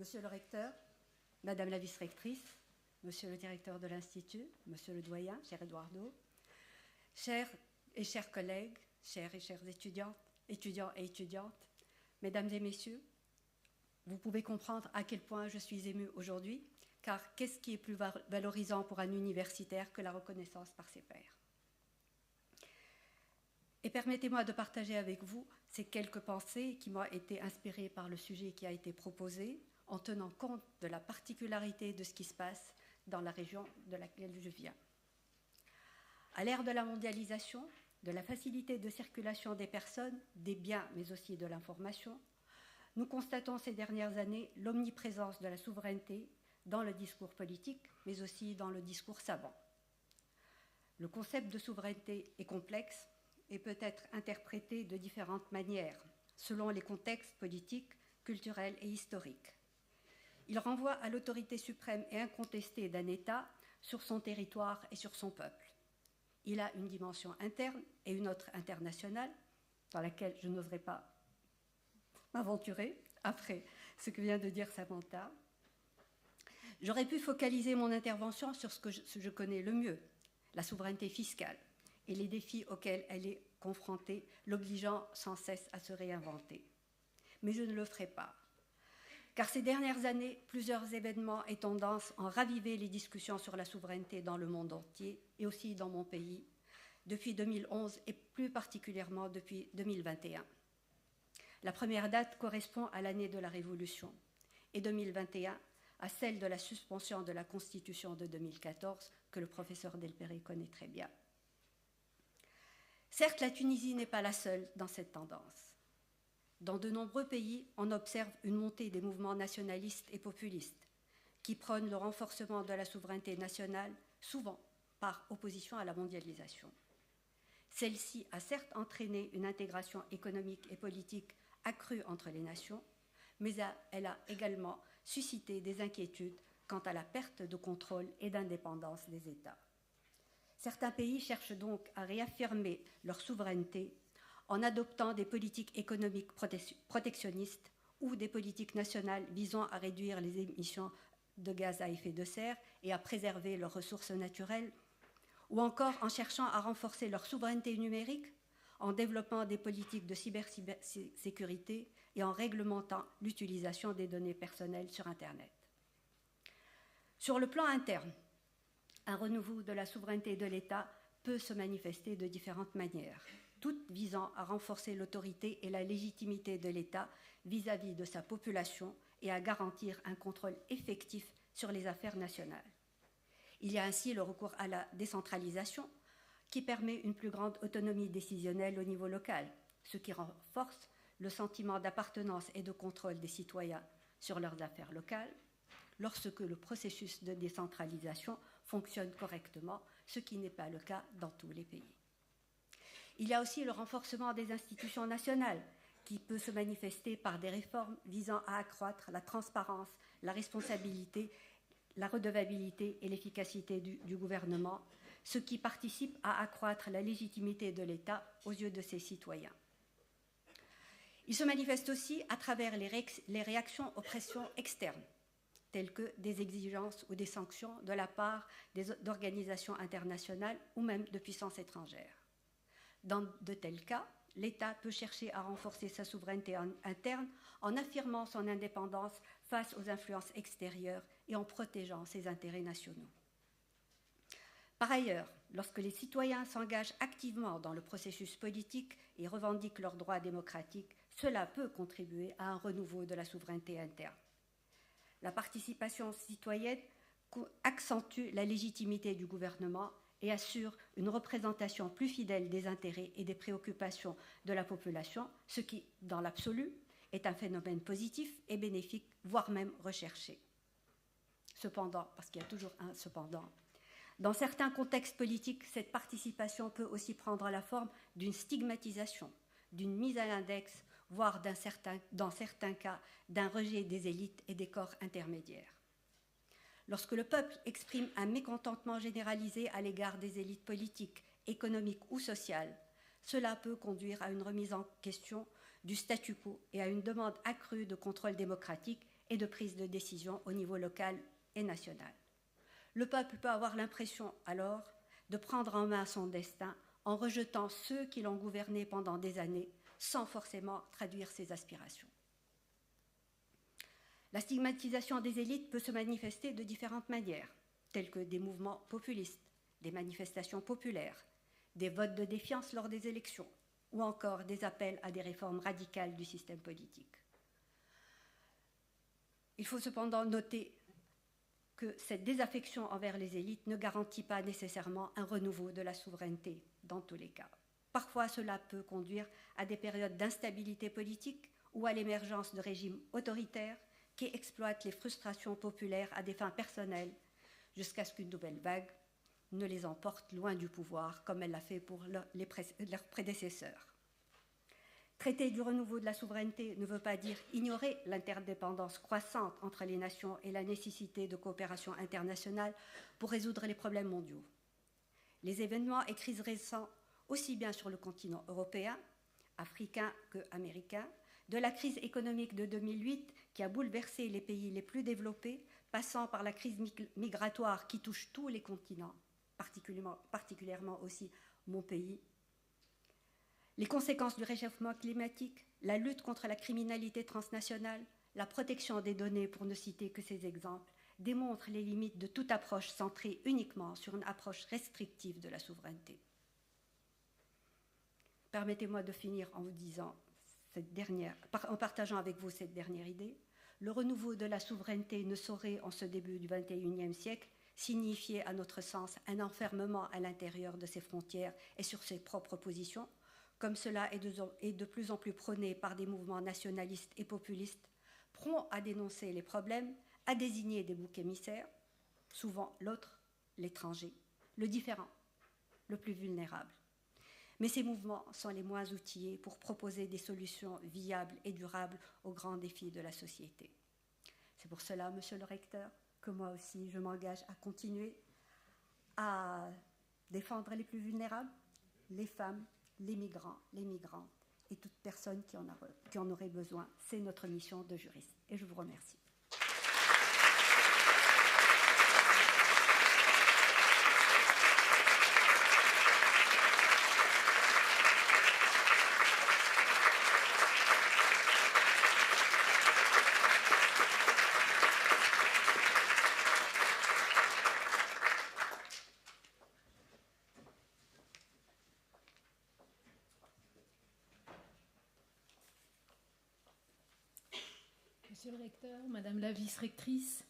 Monsieur le recteur, Madame la vice-rectrice, Monsieur le directeur de l'Institut, Monsieur le doyen, cher Eduardo, chers et chers collègues, chers et chères étudiants et étudiantes, Mesdames et Messieurs, vous pouvez comprendre à quel point je suis émue aujourd'hui, car qu'est-ce qui est plus valorisant pour un universitaire que la reconnaissance par ses pairs? Et permettez-moi de partager avec vous ces quelques pensées qui m'ont été inspirées par le sujet qui a été proposé, en tenant compte de la particularité de ce qui se passe dans la région de laquelle je viens. À l'ère de la mondialisation, de la facilité de circulation des personnes, des biens, mais aussi de l'information, nous constatons ces dernières années l'omniprésence de la souveraineté dans le discours politique, mais aussi dans le discours savant. Le concept de souveraineté est complexe et peut être interprété de différentes manières, selon les contextes politiques, culturels et historiques. Il renvoie à l'autorité suprême et incontestée d'un État sur son territoire et sur son peuple. Il a une dimension interne et une autre internationale, dans laquelle je n'oserais pas m'aventurer après ce que vient de dire Samantha. J'aurais pu focaliser mon intervention sur ce que je connais le mieux, la souveraineté fiscale et les défis auxquels elle est confrontée, l'obligeant sans cesse à se réinventer. Mais je ne le ferai pas. Car ces dernières années, plusieurs événements et tendances ont ravivé les discussions sur la souveraineté dans le monde entier et aussi dans mon pays, depuis 2011 et plus particulièrement depuis 2021. La première date correspond à l'année de la Révolution et 2021 à celle de la suspension de la Constitution de 2014 que le professeur Delperrey connaît très bien. Certes, la Tunisie n'est pas la seule dans cette tendance. Dans de nombreux pays, on observe une montée des mouvements nationalistes et populistes qui prônent le renforcement de la souveraineté nationale, souvent par opposition à la mondialisation. Celle-ci a certes entraîné une intégration économique et politique accrue entre les nations, mais elle a également suscité des inquiétudes quant à la perte de contrôle et d'indépendance des États. Certains pays cherchent donc à réaffirmer leur souveraineté en adoptant des politiques économiques protectionnistes ou des politiques nationales visant à réduire les émissions de gaz à effet de serre et à préserver leurs ressources naturelles, ou encore en cherchant à renforcer leur souveraineté numérique en développant des politiques de cybersécurité et en réglementant l'utilisation des données personnelles sur Internet. Sur le plan interne, un renouveau de la souveraineté de l'État peut se manifester de différentes manières, toutes visant à renforcer l'autorité et la légitimité de l'État vis-à-vis de sa population et à garantir un contrôle effectif sur les affaires nationales. Il y a ainsi le recours à la décentralisation qui permet une plus grande autonomie décisionnelle au niveau local, ce qui renforce le sentiment d'appartenance et de contrôle des citoyens sur leurs affaires locales, lorsque le processus de décentralisation fonctionne correctement, ce qui n'est pas le cas dans tous les pays. Il y a aussi le renforcement des institutions nationales, qui peut se manifester par des réformes visant à accroître la transparence, la responsabilité, la redevabilité et l'efficacité du gouvernement, ce qui participe à accroître la légitimité de l'État aux yeux de ses citoyens. Il se manifeste aussi à travers les réactions aux pressions externes, telles que des exigences ou des sanctions de la part d'organisations internationales ou même de puissances étrangères. Dans de tels cas, l'État peut chercher à renforcer sa souveraineté interne en affirmant son indépendance face aux influences extérieures et en protégeant ses intérêts nationaux. Par ailleurs, lorsque les citoyens s'engagent activement dans le processus politique et revendiquent leurs droits démocratiques, cela peut contribuer à un renouveau de la souveraineté interne. La participation citoyenne accentue la légitimité du gouvernement et assure une représentation plus fidèle des intérêts et des préoccupations de la population, ce qui, dans l'absolu, est un phénomène positif et bénéfique, voire même recherché. Cependant, parce qu'il y a toujours un cependant, dans certains contextes politiques, cette participation peut aussi prendre la forme d'une stigmatisation, d'une mise à l'index, voire dans certains cas, d'un rejet des élites et des corps intermédiaires. Lorsque le peuple exprime un mécontentement généralisé à l'égard des élites politiques, économiques ou sociales, cela peut conduire à une remise en question du statu quo et à une demande accrue de contrôle démocratique et de prise de décision au niveau local et national. Le peuple peut avoir l'impression alors de prendre en main son destin en rejetant ceux qui l'ont gouverné pendant des années sans forcément traduire ses aspirations. La stigmatisation des élites peut se manifester de différentes manières, telles que des mouvements populistes, des manifestations populaires, des votes de défiance lors des élections, ou encore des appels à des réformes radicales du système politique. Il faut cependant noter que cette désaffection envers les élites ne garantit pas nécessairement un renouveau de la souveraineté dans tous les cas. Parfois, cela peut conduire à des périodes d'instabilité politique ou à l'émergence de régimes autoritaires qui exploitent les frustrations populaires à des fins personnelles jusqu'à ce qu'une nouvelle vague ne les emporte loin du pouvoir, comme elle l'a fait pour leurs prédécesseurs. Traiter du renouveau de la souveraineté ne veut pas dire ignorer l'interdépendance croissante entre les nations et la nécessité de coopération internationale pour résoudre les problèmes mondiaux. Les événements et crises récents, aussi bien sur le continent européen, africain qu'américain, de la crise économique de 2008 qui a bouleversé les pays les plus développés, passant par la crise migratoire qui touche tous les continents, particulièrement aussi mon pays, les conséquences du réchauffement climatique, la lutte contre la criminalité transnationale, la protection des données, pour ne citer que ces exemples, démontrent les limites de toute approche centrée uniquement sur une approche restrictive de la souveraineté. Permettez-moi de finir en vous disant en partageant avec vous cette dernière idée, le renouveau de la souveraineté ne saurait, en ce début du XXIe siècle, signifier, à notre sens, un enfermement à l'intérieur de ses frontières et sur ses propres positions, comme cela est de plus en plus prôné par des mouvements nationalistes et populistes, prompts à dénoncer les problèmes, à désigner des boucs émissaires, souvent l'autre, l'étranger, le différent, le plus vulnérable. Mais ces mouvements sont les moins outillés pour proposer des solutions viables et durables aux grands défis de la société. C'est pour cela, Monsieur le Recteur, que moi aussi je m'engage à continuer à défendre les plus vulnérables, les femmes, les migrants, les migrantes et toute personne qui en aurait besoin. C'est notre mission de juriste. Et je vous remercie. Monsieur le recteur, Madame la vice-rectrice,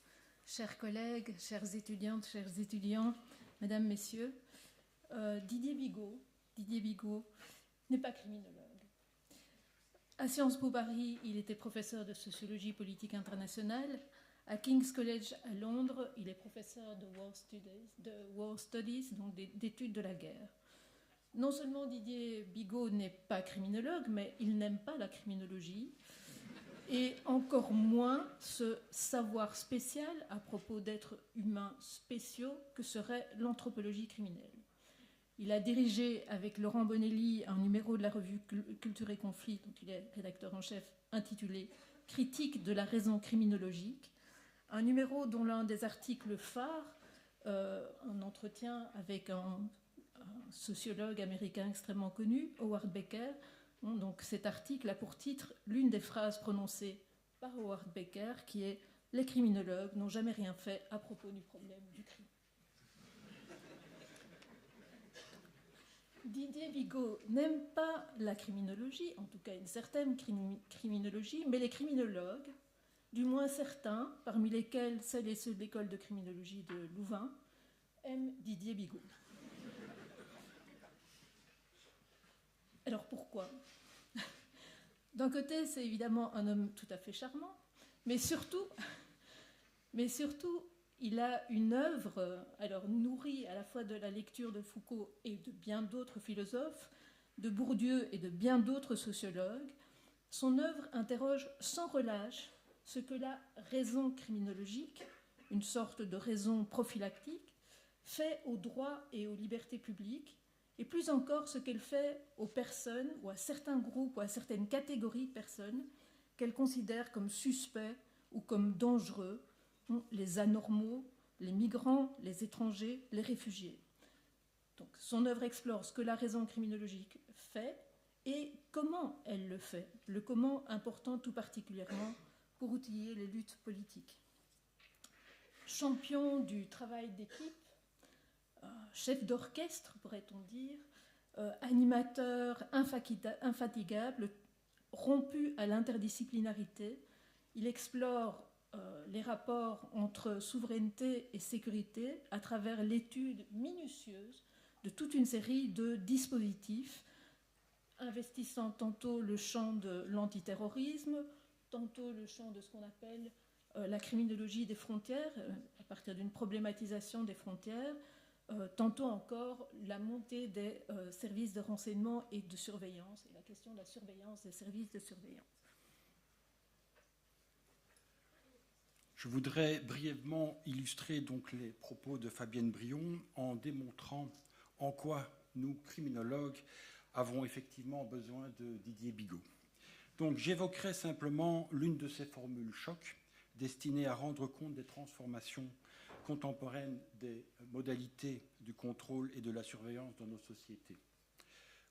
chers collègues, chères étudiantes, chers étudiants, Mesdames, Messieurs, Didier Bigot n'est pas criminologue. À Sciences Po Paris, il était professeur de sociologie politique internationale. À King's College à Londres, il est professeur de War Studies, donc d'études de la guerre. Non seulement Didier Bigot n'est pas criminologue, mais il n'aime pas la criminologie. Et encore moins ce savoir spécial à propos d'êtres humains spéciaux que serait l'anthropologie criminelle. Il a dirigé avec Laurent Bonelli un numéro de la revue Culture et Conflit, dont il est rédacteur en chef, intitulé « Critique de la raison criminologique », un numéro dont l'un des articles phares, un entretien avec un sociologue américain extrêmement connu, Howard Becker. Donc cet article a pour titre l'une des phrases prononcées par Howard Becker qui est « Les criminologues n'ont jamais rien fait à propos du problème du crime ». Didier Bigot n'aime pas la criminologie, en tout cas une certaine criminologie, mais les criminologues, du moins certains, parmi lesquels celles et ceux de l'école de criminologie de Louvain, aiment Didier Bigot. Alors pourquoi ? D'un côté, c'est évidemment un homme tout à fait charmant, mais surtout, il a une œuvre, alors nourrie à la fois de la lecture de Foucault et de bien d'autres philosophes, de Bourdieu et de bien d'autres sociologues. Son œuvre interroge sans relâche ce que la raison criminologique, une sorte de raison prophylactique, fait aux droits et aux libertés publiques, et plus encore ce qu'elle fait aux personnes ou à certains groupes ou à certaines catégories de personnes qu'elle considère comme suspects ou comme dangereux, les anormaux, les migrants, les étrangers, les réfugiés. Donc, son œuvre explore ce que la raison criminologique fait et comment elle le fait, le comment important tout particulièrement pour outiller les luttes politiques. Champion du travail d'équipe, chef d'orchestre, pourrait-on dire, animateur infatigable, rompu à l'interdisciplinarité, il explore les rapports entre souveraineté et sécurité à travers l'étude minutieuse de toute une série de dispositifs, investissant tantôt le champ de l'antiterrorisme, tantôt le champ de ce qu'on appelle la criminologie des frontières, à partir d'une problématisation des frontières, tantôt encore la montée des services de renseignement et de surveillance, et la question de la surveillance des services de surveillance. Je voudrais brièvement illustrer donc les propos de Fabienne Brion en démontrant en quoi nous, criminologues, avons effectivement besoin de Didier Bigot. Donc j'évoquerai simplement l'une de ces formules choc destinées à rendre compte des transformations contemporaines des modalités du contrôle et de la surveillance dans nos sociétés.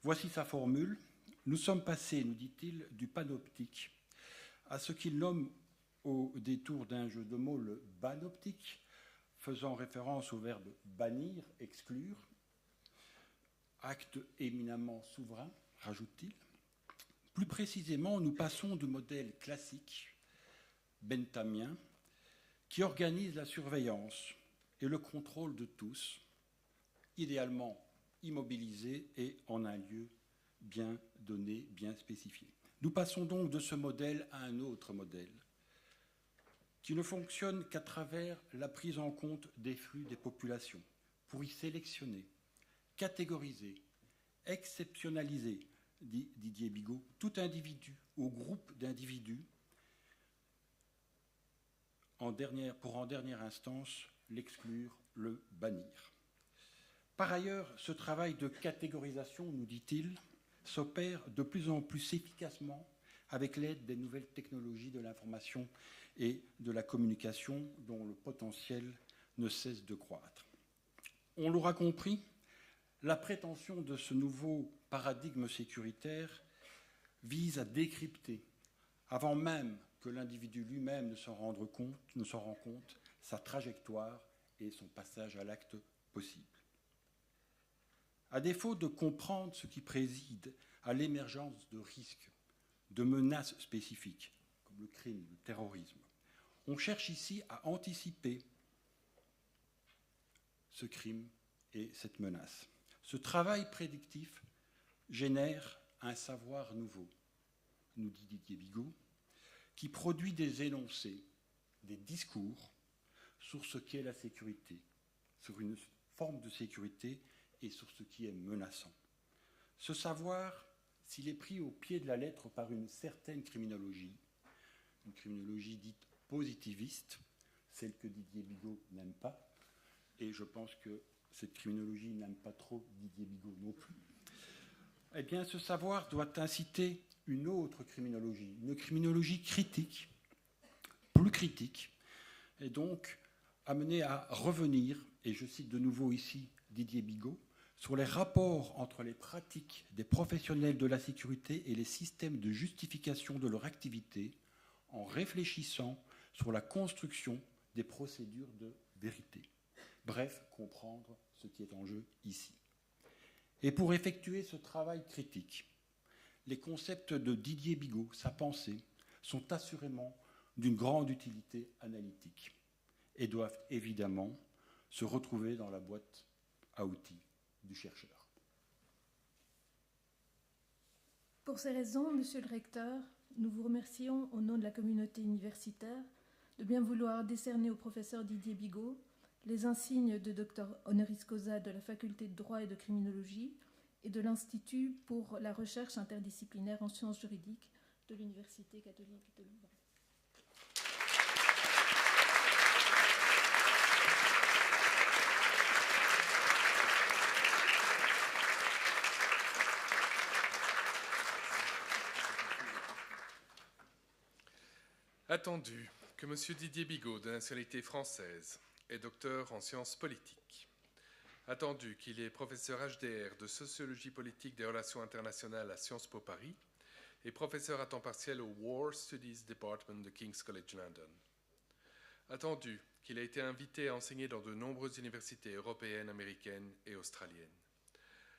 Voici sa formule. Nous sommes passés, nous dit-il, du panoptique à ce qu'il nomme au détour d'un jeu de mots le banoptique, faisant référence au verbe bannir, exclure, acte éminemment souverain, rajoute-t-il, Plus précisément, nous passons du modèle classique, benthamien, qui organise la surveillance et le contrôle de tous, idéalement immobilisés et en un lieu bien donné, bien spécifié. Nous passons donc de ce modèle à un autre modèle, qui ne fonctionne qu'à travers la prise en compte des flux des populations, pour y sélectionner, catégoriser, exceptionnaliser, dit Didier Bigot, tout individu ou groupe d'individus, pour en dernière instance l'exclure, le bannir. Par ailleurs, ce travail de catégorisation, nous dit-il, s'opère de plus en plus efficacement avec l'aide des nouvelles technologies de l'information et de la communication dont le potentiel ne cesse de croître. On l'aura compris, la prétention de ce nouveau paradigme sécuritaire vise à décrypter, avant même que l'individu lui-même ne s'en rende compte, sa trajectoire et son passage à l'acte possible. À défaut de comprendre ce qui préside à l'émergence de risques, de menaces spécifiques, comme le crime, le terrorisme, on cherche ici à anticiper ce crime et cette menace. Ce travail prédictif génère un savoir nouveau, nous dit Didier Bigot, qui produit des énoncés, des discours sur ce qu'est la sécurité, sur une forme de sécurité et sur ce qui est menaçant. Ce savoir, s'il est pris au pied de la lettre par une certaine criminologie, une criminologie dite positiviste, celle que Didier Bigot n'aime pas, et je pense que cette criminologie n'aime pas trop Didier Bigot non plus, eh bien ce savoir doit inciter une autre criminologie, une criminologie critique, plus critique, et donc amener à revenir, et je cite de nouveau ici Didier Bigot, sur les rapports entre les pratiques des professionnels de la sécurité et les systèmes de justification de leur activité, en réfléchissant sur la construction des procédures de vérité. Bref, comprendre ce qui est en jeu ici. Et pour effectuer ce travail critique, les concepts de Didier Bigot, sa pensée, sont assurément d'une grande utilité analytique et doivent évidemment se retrouver dans la boîte à outils du chercheur. Pour ces raisons, Monsieur le Recteur, nous vous remercions au nom de la communauté universitaire de bien vouloir décerner au professeur Didier Bigot les insignes de docteur honoris causa de la faculté de droit et de criminologie et de l'Institut pour la recherche interdisciplinaire en sciences juridiques de l'Université catholique de Louvain. Attendu que M. Didier Bigot, de nationalité française, est docteur en sciences politiques. Attendu qu'il est professeur HDR de sociologie politique des relations internationales à Sciences Po Paris et professeur à temps partiel au War Studies Department de King's College London. Attendu qu'il a été invité à enseigner dans de nombreuses universités européennes, américaines et australiennes.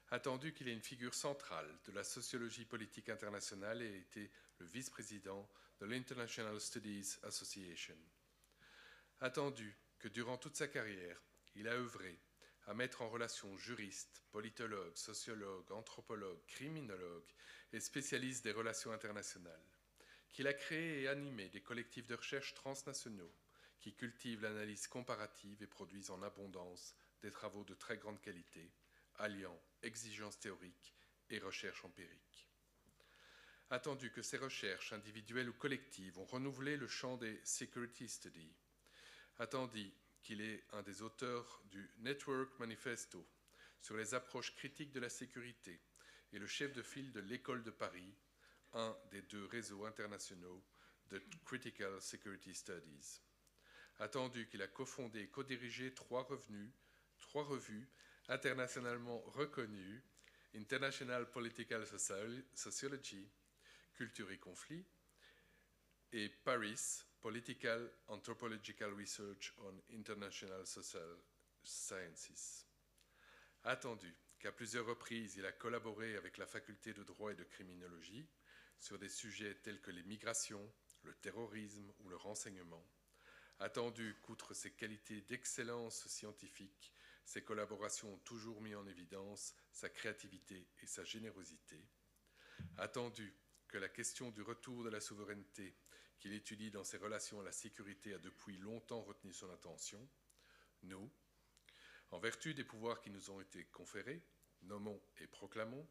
Attendu qu'il est une figure centrale de la sociologie politique internationale et a été le vice-président de l'International Studies Association. Attendu que durant toute sa carrière, il a œuvré à mettre en relation juristes, politologues, sociologues, anthropologues, criminologues et spécialistes des relations internationales, qu'il a créé et animé des collectifs de recherche transnationaux qui cultivent l'analyse comparative et produisent en abondance des travaux de très grande qualité, alliant exigences théoriques et recherche empirique. Attendu que ces recherches individuelles ou collectives ont renouvelé le champ des Security Studies, attendu qu'il est un des auteurs du Network Manifesto sur les approches critiques de la sécurité et le chef de file de l'École de Paris, un des deux réseaux internationaux de Critical Security Studies. Attendu qu'il a cofondé et co-dirigé trois revues internationalement reconnues, International Political Sociology, Culture et Conflit, et Paris, Political Anthropological Research on International Social Sciences. Attendu qu'à plusieurs reprises, il a collaboré avec la faculté de droit et de criminologie, sur des sujets tels que les migrations, le terrorisme ou le renseignement, attendu qu'outre ses qualités d'excellence scientifique, ses collaborations ont toujours mis en évidence sa créativité et sa générosité, attendu que la question du retour de la souveraineté qu'il étudie dans ses relations à la sécurité a depuis longtemps retenu son attention, nous, en vertu des pouvoirs qui nous ont été conférés, nommons et proclamons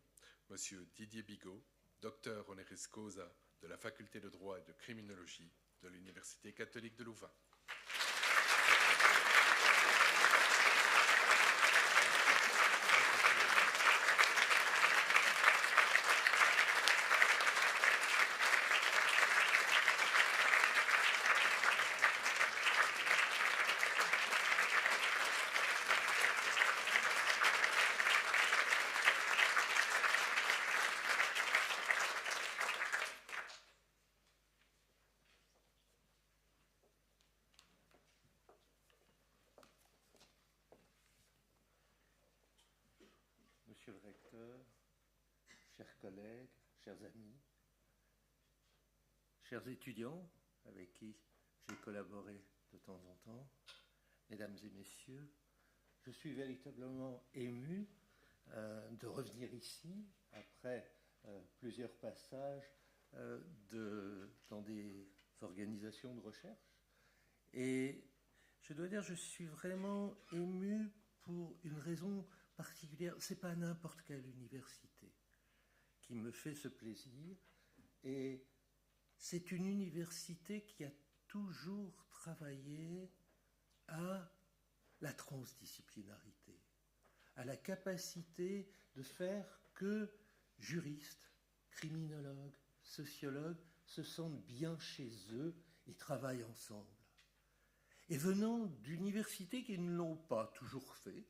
M. Didier Bigot, docteur honoris causa de la faculté de droit et de criminologie de l'Université catholique de Louvain. Monsieur le recteur, chers collègues, chers amis, chers étudiants avec qui j'ai collaboré de temps en temps, mesdames et messieurs, je suis véritablement ému de revenir ici après plusieurs passages dans des organisations de recherche. Et je dois dire, je suis vraiment ému pour une raison particulière. Ce n'est pas n'importe quelle université qui me fait ce plaisir, et c'est une université qui a toujours travaillé à la transdisciplinarité, à la capacité de faire que juristes, criminologues, sociologues se sentent bien chez eux et travaillent ensemble. Et venant d'universités qui ne l'ont pas toujours fait,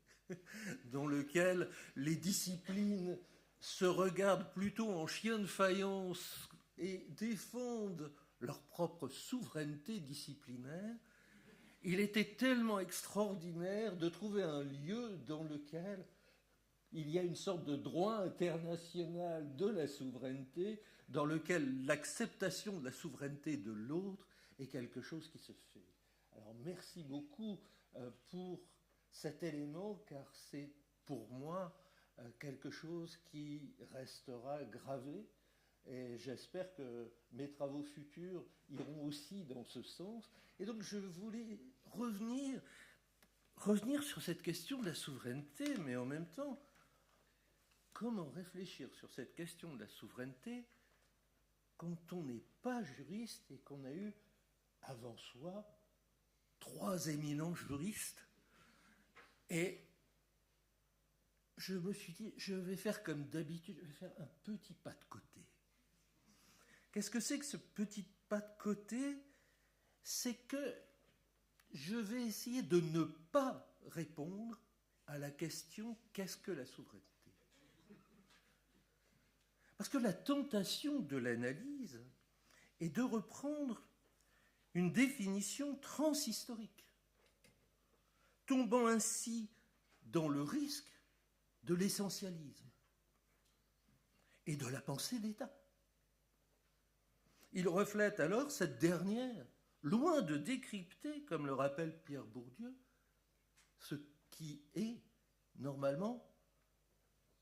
dans lequel les disciplines se regardent plutôt en chien de faïence et défendent leur propre souveraineté disciplinaire, il était tellement extraordinaire de trouver un lieu dans lequel il y a une sorte de droit international de la souveraineté, dans lequel l'acceptation de la souveraineté de l'autre est quelque chose qui se fait. Alors merci beaucoup pour cet élément, car c'est pour moi quelque chose qui restera gravé, et j'espère que mes travaux futurs iront aussi dans ce sens. Et donc je voulais revenir sur cette question de la souveraineté, mais en même temps, comment réfléchir sur cette question de la souveraineté quand on n'est pas juriste et qu'on a eu avant soi 3 éminents juristes. Et je me suis dit, je vais faire comme d'habitude, je vais faire un petit pas de côté. Qu'est-ce que c'est que ce petit pas de côté? C'est que je vais essayer de ne pas répondre à la question « qu'est-ce que la souveraineté ?» Parce que la tentation de l'analyse est de reprendre une définition transhistorique, tombant ainsi dans le risque de l'essentialisme et de la pensée d'État. Il reflète alors cette dernière, loin de décrypter, comme le rappelle Pierre Bourdieu, ce qui est, normalement,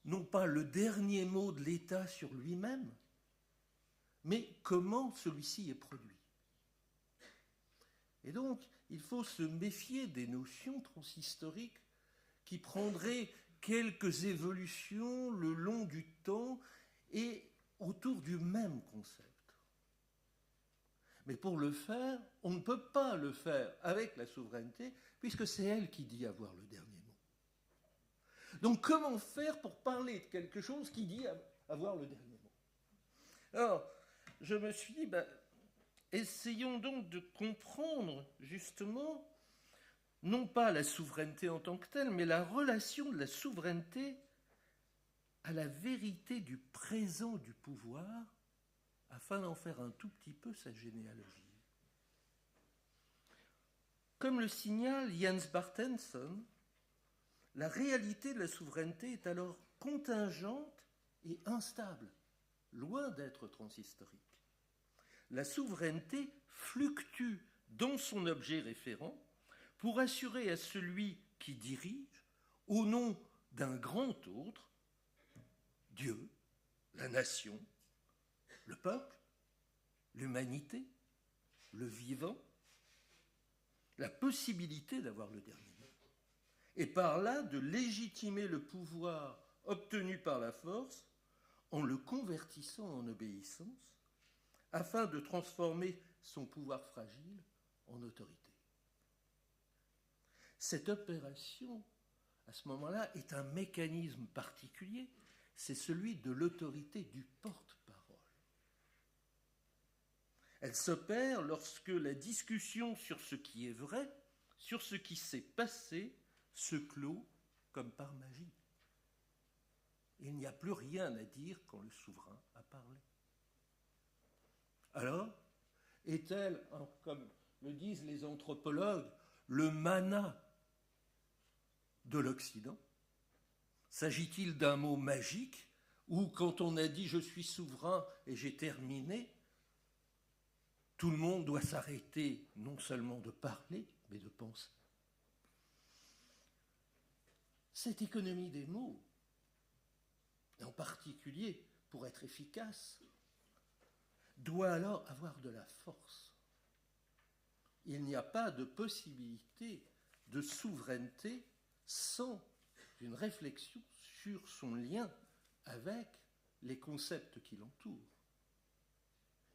non pas le dernier mot de l'État sur lui-même, mais comment celui-ci est produit. Et donc, il faut se méfier des notions transhistoriques qui prendraient quelques évolutions le long du temps et autour du même concept. Mais pour le faire, on ne peut pas le faire avec la souveraineté, puisque c'est elle qui dit avoir le dernier mot. Donc comment faire pour parler de quelque chose qui dit avoir le dernier mot? Alors, je me suis dit, essayons donc de comprendre justement, non pas la souveraineté en tant que telle, mais la relation de la souveraineté à la vérité du présent du pouvoir, afin d'en faire un tout petit peu sa généalogie. Comme le signale Jens Bartenson, la réalité de la souveraineté est alors contingente et instable loin d'être transhistorique. La souveraineté fluctue dans son objet référent pour assurer à celui qui dirige, au nom d'un grand autre, Dieu, la nation, le peuple, l'humanité, le vivant, la possibilité d'avoir le dernier mot, et par là de légitimer le pouvoir obtenu par la force en le convertissant en obéissance, afin de transformer son pouvoir fragile en autorité. Cette opération, à ce moment-là, est un mécanisme particulier, c'est celui de l'autorité du porte-parole. Elle s'opère lorsque la discussion sur ce qui est vrai, sur ce qui s'est passé, se clôt comme par magie. Il n'y a plus rien à dire quand le souverain a parlé. Alors, est-elle, comme le disent les anthropologues, le mana de l'Occident? S'agit-il d'un mot magique où, quand on a dit « je suis souverain et j'ai terminé », tout le monde doit s'arrêter non seulement de parler, mais de penser? Cette économie des mots, en particulier pour être efficace, doit alors avoir de la force. Il n'y a pas de possibilité de souveraineté sans une réflexion sur son lien avec les concepts qui l'entourent.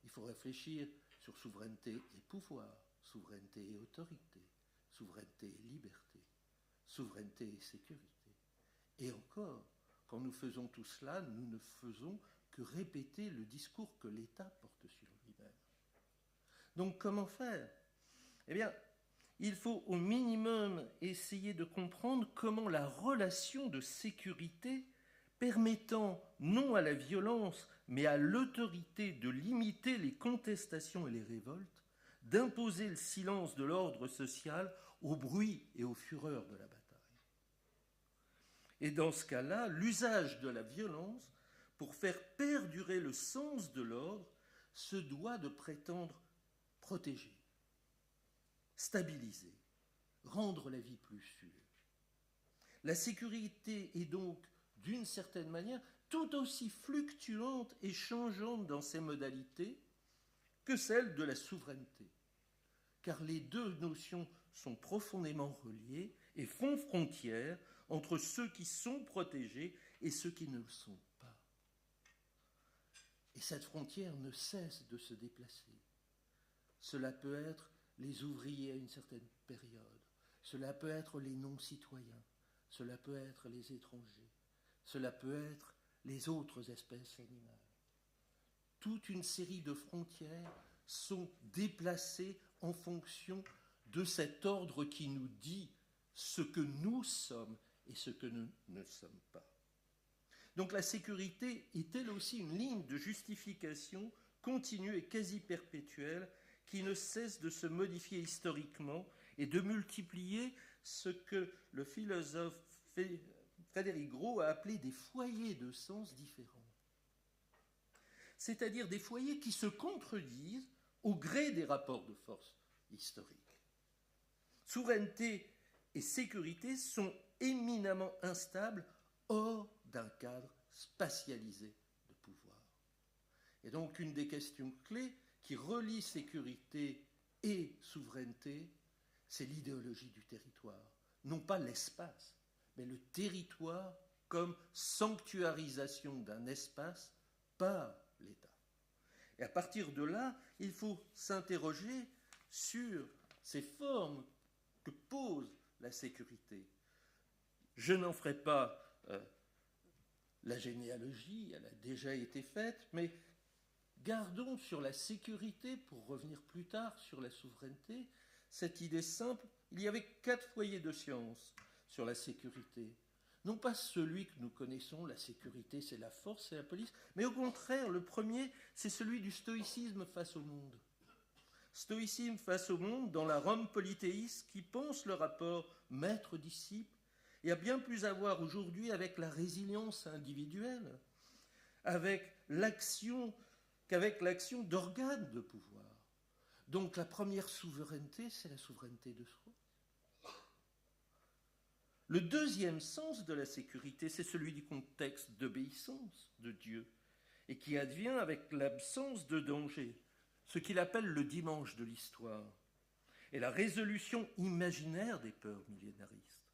Il faut réfléchir sur souveraineté et pouvoir, souveraineté et autorité, souveraineté et liberté, souveraineté et sécurité. Et encore, quand nous faisons tout cela, nous ne faisons que répéter le discours que l'État porte sur lui-même. Donc comment faire? Eh bien, il faut au minimum essayer de comprendre comment la relation de sécurité permettant non à la violence, mais à l'autorité de limiter les contestations et les révoltes, d'imposer le silence de l'ordre social au bruit et aux fureurs de la bataille. Et dans ce cas-là, l'usage de la violence pour faire perdurer le sens de l'ordre se doit de prétendre protéger, stabiliser, rendre la vie plus sûre. La sécurité est donc, d'une certaine manière, tout aussi fluctuante et changeante dans ses modalités que celle de la souveraineté, car les deux notions sont profondément reliées et font frontière entre ceux qui sont protégés et ceux qui ne le sont pas. Et cette frontière ne cesse de se déplacer. Cela peut être les ouvriers à une certaine période, cela peut être les non-citoyens, cela peut être les étrangers, cela peut être les autres espèces animales. Toute une série de frontières sont déplacées en fonction de cet ordre qui nous dit ce que nous sommes et ce que nous ne sommes pas. Donc la sécurité est elle aussi une ligne de justification continue et quasi perpétuelle qui ne cesse de se modifier historiquement et de multiplier ce que le philosophe Frédéric Gros a appelé des foyers de sens différents. C'est-à-dire des foyers qui se contredisent au gré des rapports de force historiques. Souveraineté et sécurité sont éminemment instables hors d'un cadre spatialisé de pouvoir. Et donc une des questions clés qui relie sécurité et souveraineté, c'est l'idéologie du territoire. Non pas l'espace, mais le territoire comme sanctuarisation d'un espace par l'État. Et à partir de là, il faut s'interroger sur ces formes que pose la sécurité. Je n'en ferai pas la généalogie, elle a déjà été faite, mais gardons sur la sécurité, pour revenir plus tard sur la souveraineté, cette idée simple. Il y avait 4 foyers de science sur la sécurité. Non pas celui que nous connaissons, la sécurité, c'est la force, c'est la police, mais au contraire, le premier, c'est celui du stoïcisme face au monde. Stoïcisme face au monde dans la Rome polythéiste qui pense le rapport maître-disciple et a bien plus à voir aujourd'hui avec la résilience individuelle, avec l'action d'organes de pouvoir. Donc la première souveraineté, c'est la souveraineté de soi. Le deuxième sens de la sécurité, c'est celui du contexte d'obéissance de Dieu, et qui advient avec l'absence de danger, ce qu'il appelle le dimanche de l'histoire, et la résolution imaginaire des peurs millénaristes.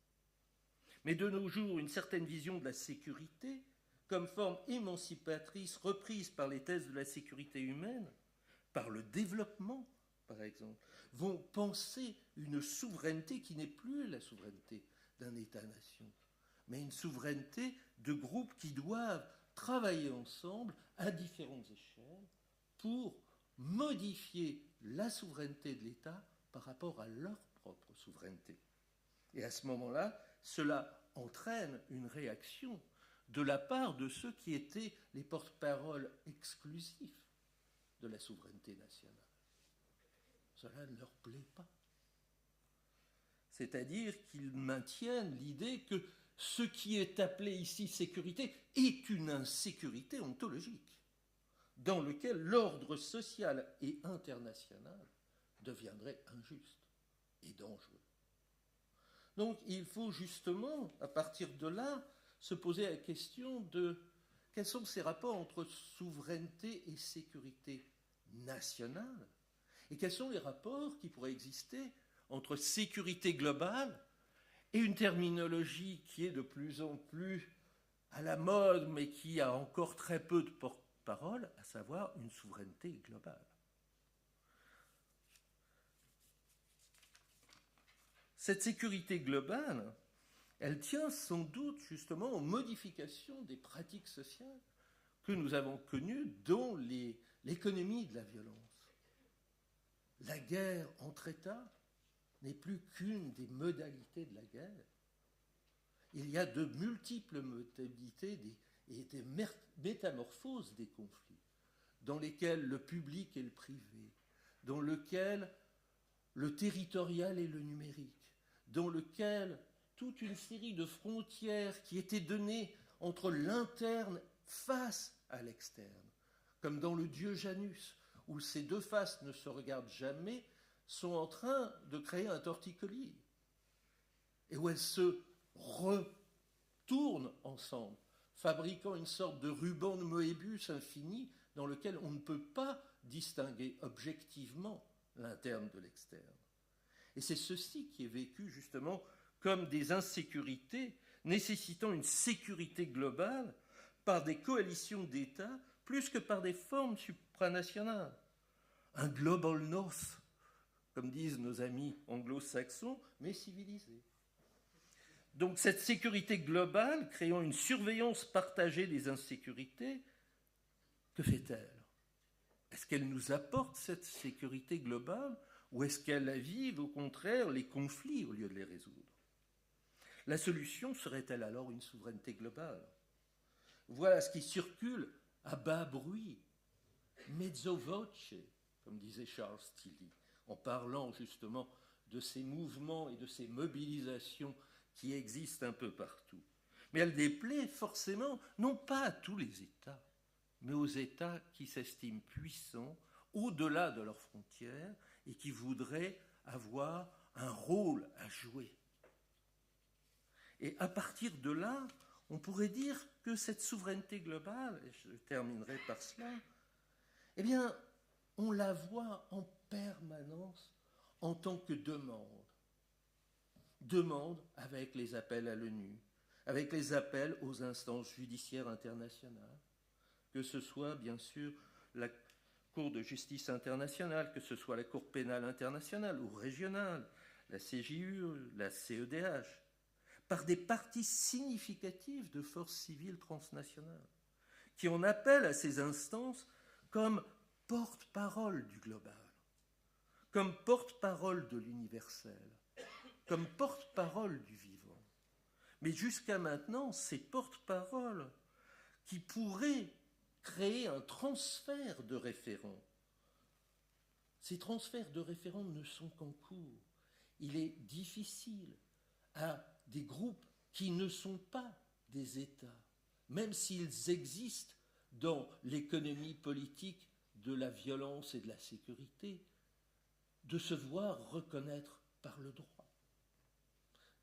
Mais de nos jours, une certaine vision de la sécurité, comme forme émancipatrice reprise par les thèses de la sécurité humaine, par le développement, par exemple, vont penser une souveraineté qui n'est plus la souveraineté d'un État-nation, mais une souveraineté de groupes qui doivent travailler ensemble à différentes échelles pour modifier la souveraineté de l'État par rapport à leur propre souveraineté. Et à ce moment-là, cela entraîne une réaction de la part de ceux qui étaient les porte-paroles exclusifs de la souveraineté nationale. Cela ne leur plaît pas. C'est-à-dire qu'ils maintiennent l'idée que ce qui est appelé ici sécurité est une insécurité ontologique, dans lequel l'ordre social et international deviendrait injuste et dangereux. Donc il faut justement, à partir de là, se poser la question de quels sont ces rapports entre souveraineté et sécurité nationale, et quels sont les rapports qui pourraient exister entre sécurité globale et une terminologie qui est de plus en plus à la mode, mais qui a encore très peu de porte-parole, à savoir une souveraineté globale. Cette sécurité globale, elle tient sans doute justement aux modifications des pratiques sociales que nous avons connues dans l'économie de la violence. La guerre entre États n'est plus qu'une des modalités de la guerre. Il y a de multiples modalités et des métamorphoses des conflits, dans lesquels le public et le privé, dans lequel le territorial et le numérique, dans lequel toute une série de frontières qui étaient données entre l'interne face à l'externe, comme dans le dieu Janus, où ces deux faces ne se regardent jamais, sont en train de créer un torticolis, et où elles se retournent ensemble, fabriquant une sorte de ruban de Moebius infini dans lequel on ne peut pas distinguer objectivement l'interne de l'externe. Et c'est ceci qui est vécu justement comme des insécurités nécessitant une sécurité globale par des coalitions d'États plus que par des formes supranationales. Un global north, comme disent nos amis anglo-saxons, mais civilisé. Donc cette sécurité globale, créant une surveillance partagée des insécurités, que fait-elle? Est-ce qu'elle nous apporte cette sécurité globale ou est-ce qu'elle avive au contraire les conflits au lieu de les résoudre? La solution serait-elle alors une souveraineté globale? Voilà ce qui circule à bas bruit, mezzo voce, comme disait Charles Tilly, en parlant justement de ces mouvements et de ces mobilisations qui existent un peu partout. Mais elle déplaît forcément, non pas à tous les États, mais aux États qui s'estiment puissants au-delà de leurs frontières et qui voudraient avoir un rôle à jouer. Et à partir de là, on pourrait dire que cette souveraineté globale, et je terminerai par cela, eh bien, on la voit en permanence en tant que demande. Demande avec les appels à l'ONU, avec les appels aux instances judiciaires internationales, que ce soit bien sûr la Cour de justice internationale, que ce soit la Cour pénale internationale ou régionale, la CJU, la CEDH, par des parties significatives de forces civiles transnationales, qui en appellent à ces instances comme porte-parole du global, comme porte-parole de l'universel, comme porte-parole du vivant. Mais jusqu'à maintenant, ces porte-paroles qui pourraient créer un transfert de référents, ces transferts de référents ne sont qu'en cours. Il est difficile à des groupes qui ne sont pas des États, même s'ils existent dans l'économie politique de la violence et de la sécurité, de se voir reconnaître par le droit.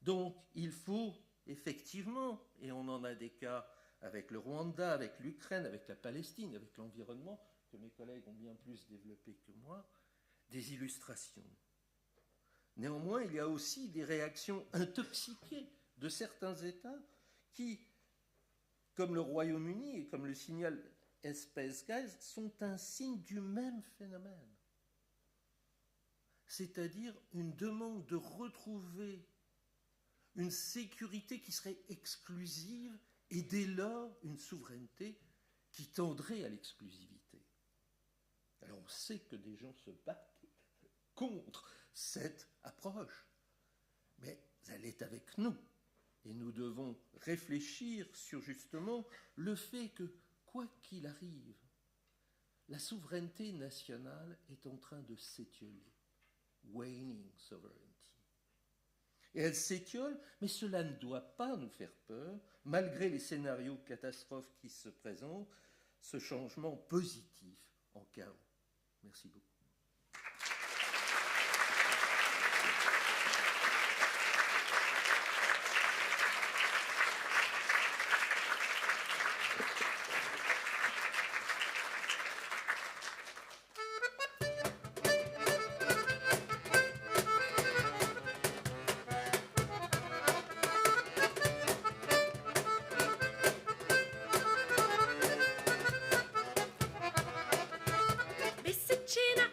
Donc il faut effectivement, et on en a des cas avec le Rwanda, avec l'Ukraine, avec la Palestine, avec l'environnement, que mes collègues ont bien plus développé que moi, des illustrations. Néanmoins, il y a aussi des réactions intoxiquées de certains États qui, comme le Royaume-Uni et comme le signal Espèce Gaz, sont un signe du même phénomène. C'est-à-dire une demande de retrouver une sécurité qui serait exclusive et dès lors une souveraineté qui tendrait à l'exclusivité. Alors on sait que des gens se battent contre cette approche, mais elle est avec nous. Et nous devons réfléchir sur justement le fait que, quoi qu'il arrive, la souveraineté nationale est en train de s'étioler. Waning sovereignty. Et elle s'étiole, mais cela ne doit pas nous faire peur, malgré les scénarios catastrophes qui se présentent, ce changement positif en chaos. Merci beaucoup. Bisicina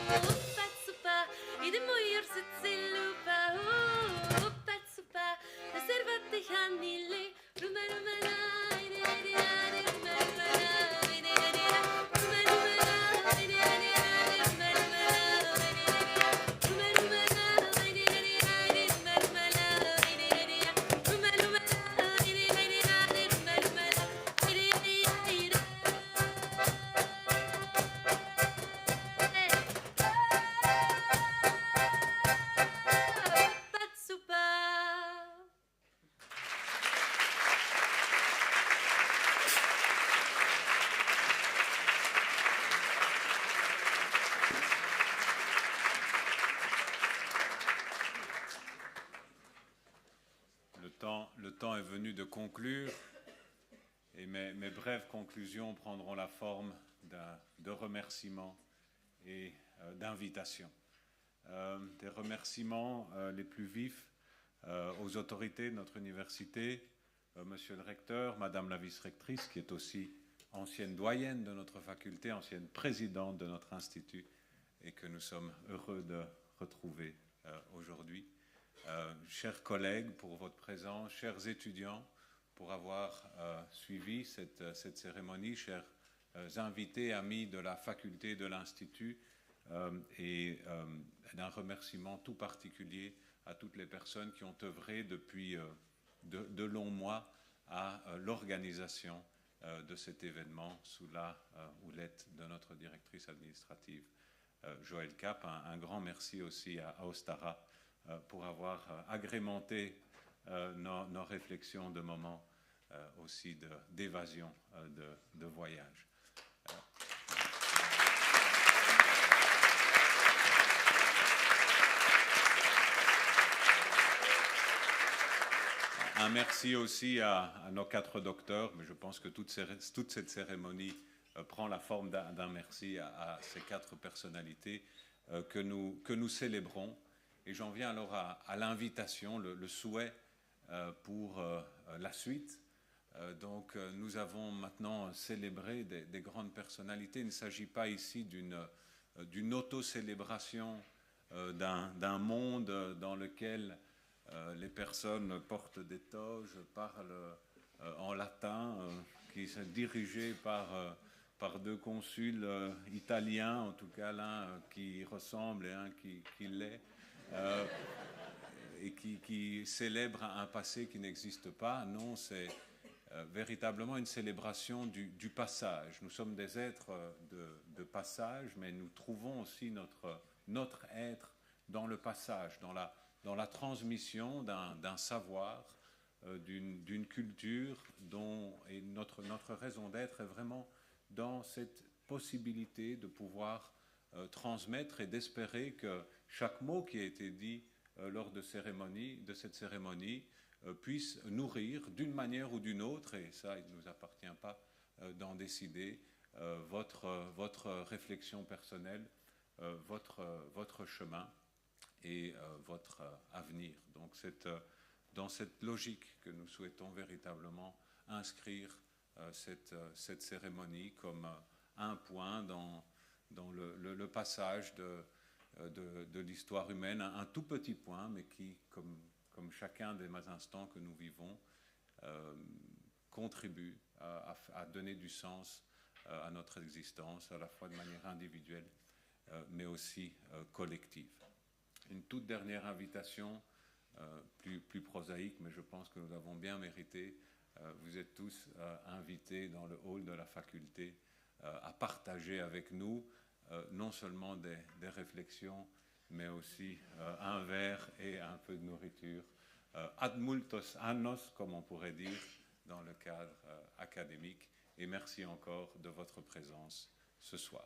Pazzupa, y de morir se tzilupa, Pazzupa, reservate hanile, rumarumara, ide, ide, ide, rumarumara, ide, ide, rumarumara, ide, ide, Le temps est venu de conclure et mes brèves conclusions prendront la forme de remerciements et d'invitations. Des remerciements les plus vifs aux autorités de notre université, Monsieur le recteur, Madame la vice-rectrice, qui est aussi ancienne doyenne de notre faculté, ancienne présidente de notre institut, et que nous sommes heureux de retrouver aujourd'hui. Chers collègues, pour votre présence, chers étudiants, pour avoir suivi cette cérémonie, chers invités, amis de la faculté, de l'Institut, et un remerciement tout particulier à toutes les personnes qui ont œuvré depuis de longs mois à l'organisation de cet événement sous la houlette de notre directrice administrative, Joëlle Cap. Un grand merci aussi à Ostara pour avoir agrémenté nos réflexions de moments aussi d'évasion de voyage. Un merci aussi à nos 4 docteurs, mais je pense que toute cette cérémonie prend la forme d'un merci à ces 4 personnalités que nous célébrons. Et j'en viens alors à l'invitation, le souhait pour la suite. Donc nous avons maintenant célébré des grandes personnalités. Il ne s'agit pas ici d'une auto-célébration d'un monde dans lequel les personnes portent des toges, parlent en latin, qui sont dirigées par 2 consuls italiens, en tout cas l'un qui ressemble et un qui l'est. Et qui célèbre un passé qui n'existe pas. Non, c'est véritablement une célébration du passage. Nous sommes des êtres de passage, mais nous trouvons aussi notre être dans le passage, dans la transmission d'un savoir, d'une culture et notre raison d'être est vraiment dans cette possibilité de pouvoir transmettre et d'espérer que chaque mot qui a été dit lors de cette cérémonie puisse nourrir d'une manière ou d'une autre, et ça, il ne nous appartient pas d'en décider, votre réflexion personnelle, votre chemin et votre avenir. Donc c'est dans cette logique que nous souhaitons véritablement inscrire cette cérémonie comme un point dans le passage de l'histoire humaine, un tout petit point, mais qui, comme chacun des instants que nous vivons, contribue à donner du sens à notre existence, à la fois de manière individuelle, mais aussi collective. Une toute dernière invitation, plus prosaïque, mais je pense que nous l'avons bien mérité. Vous êtes tous invités dans le hall de la faculté à partager avec nous non seulement des réflexions, mais aussi un verre et un peu de nourriture. Ad multos annos, comme on pourrait dire, dans le cadre académique. Et merci encore de votre présence ce soir.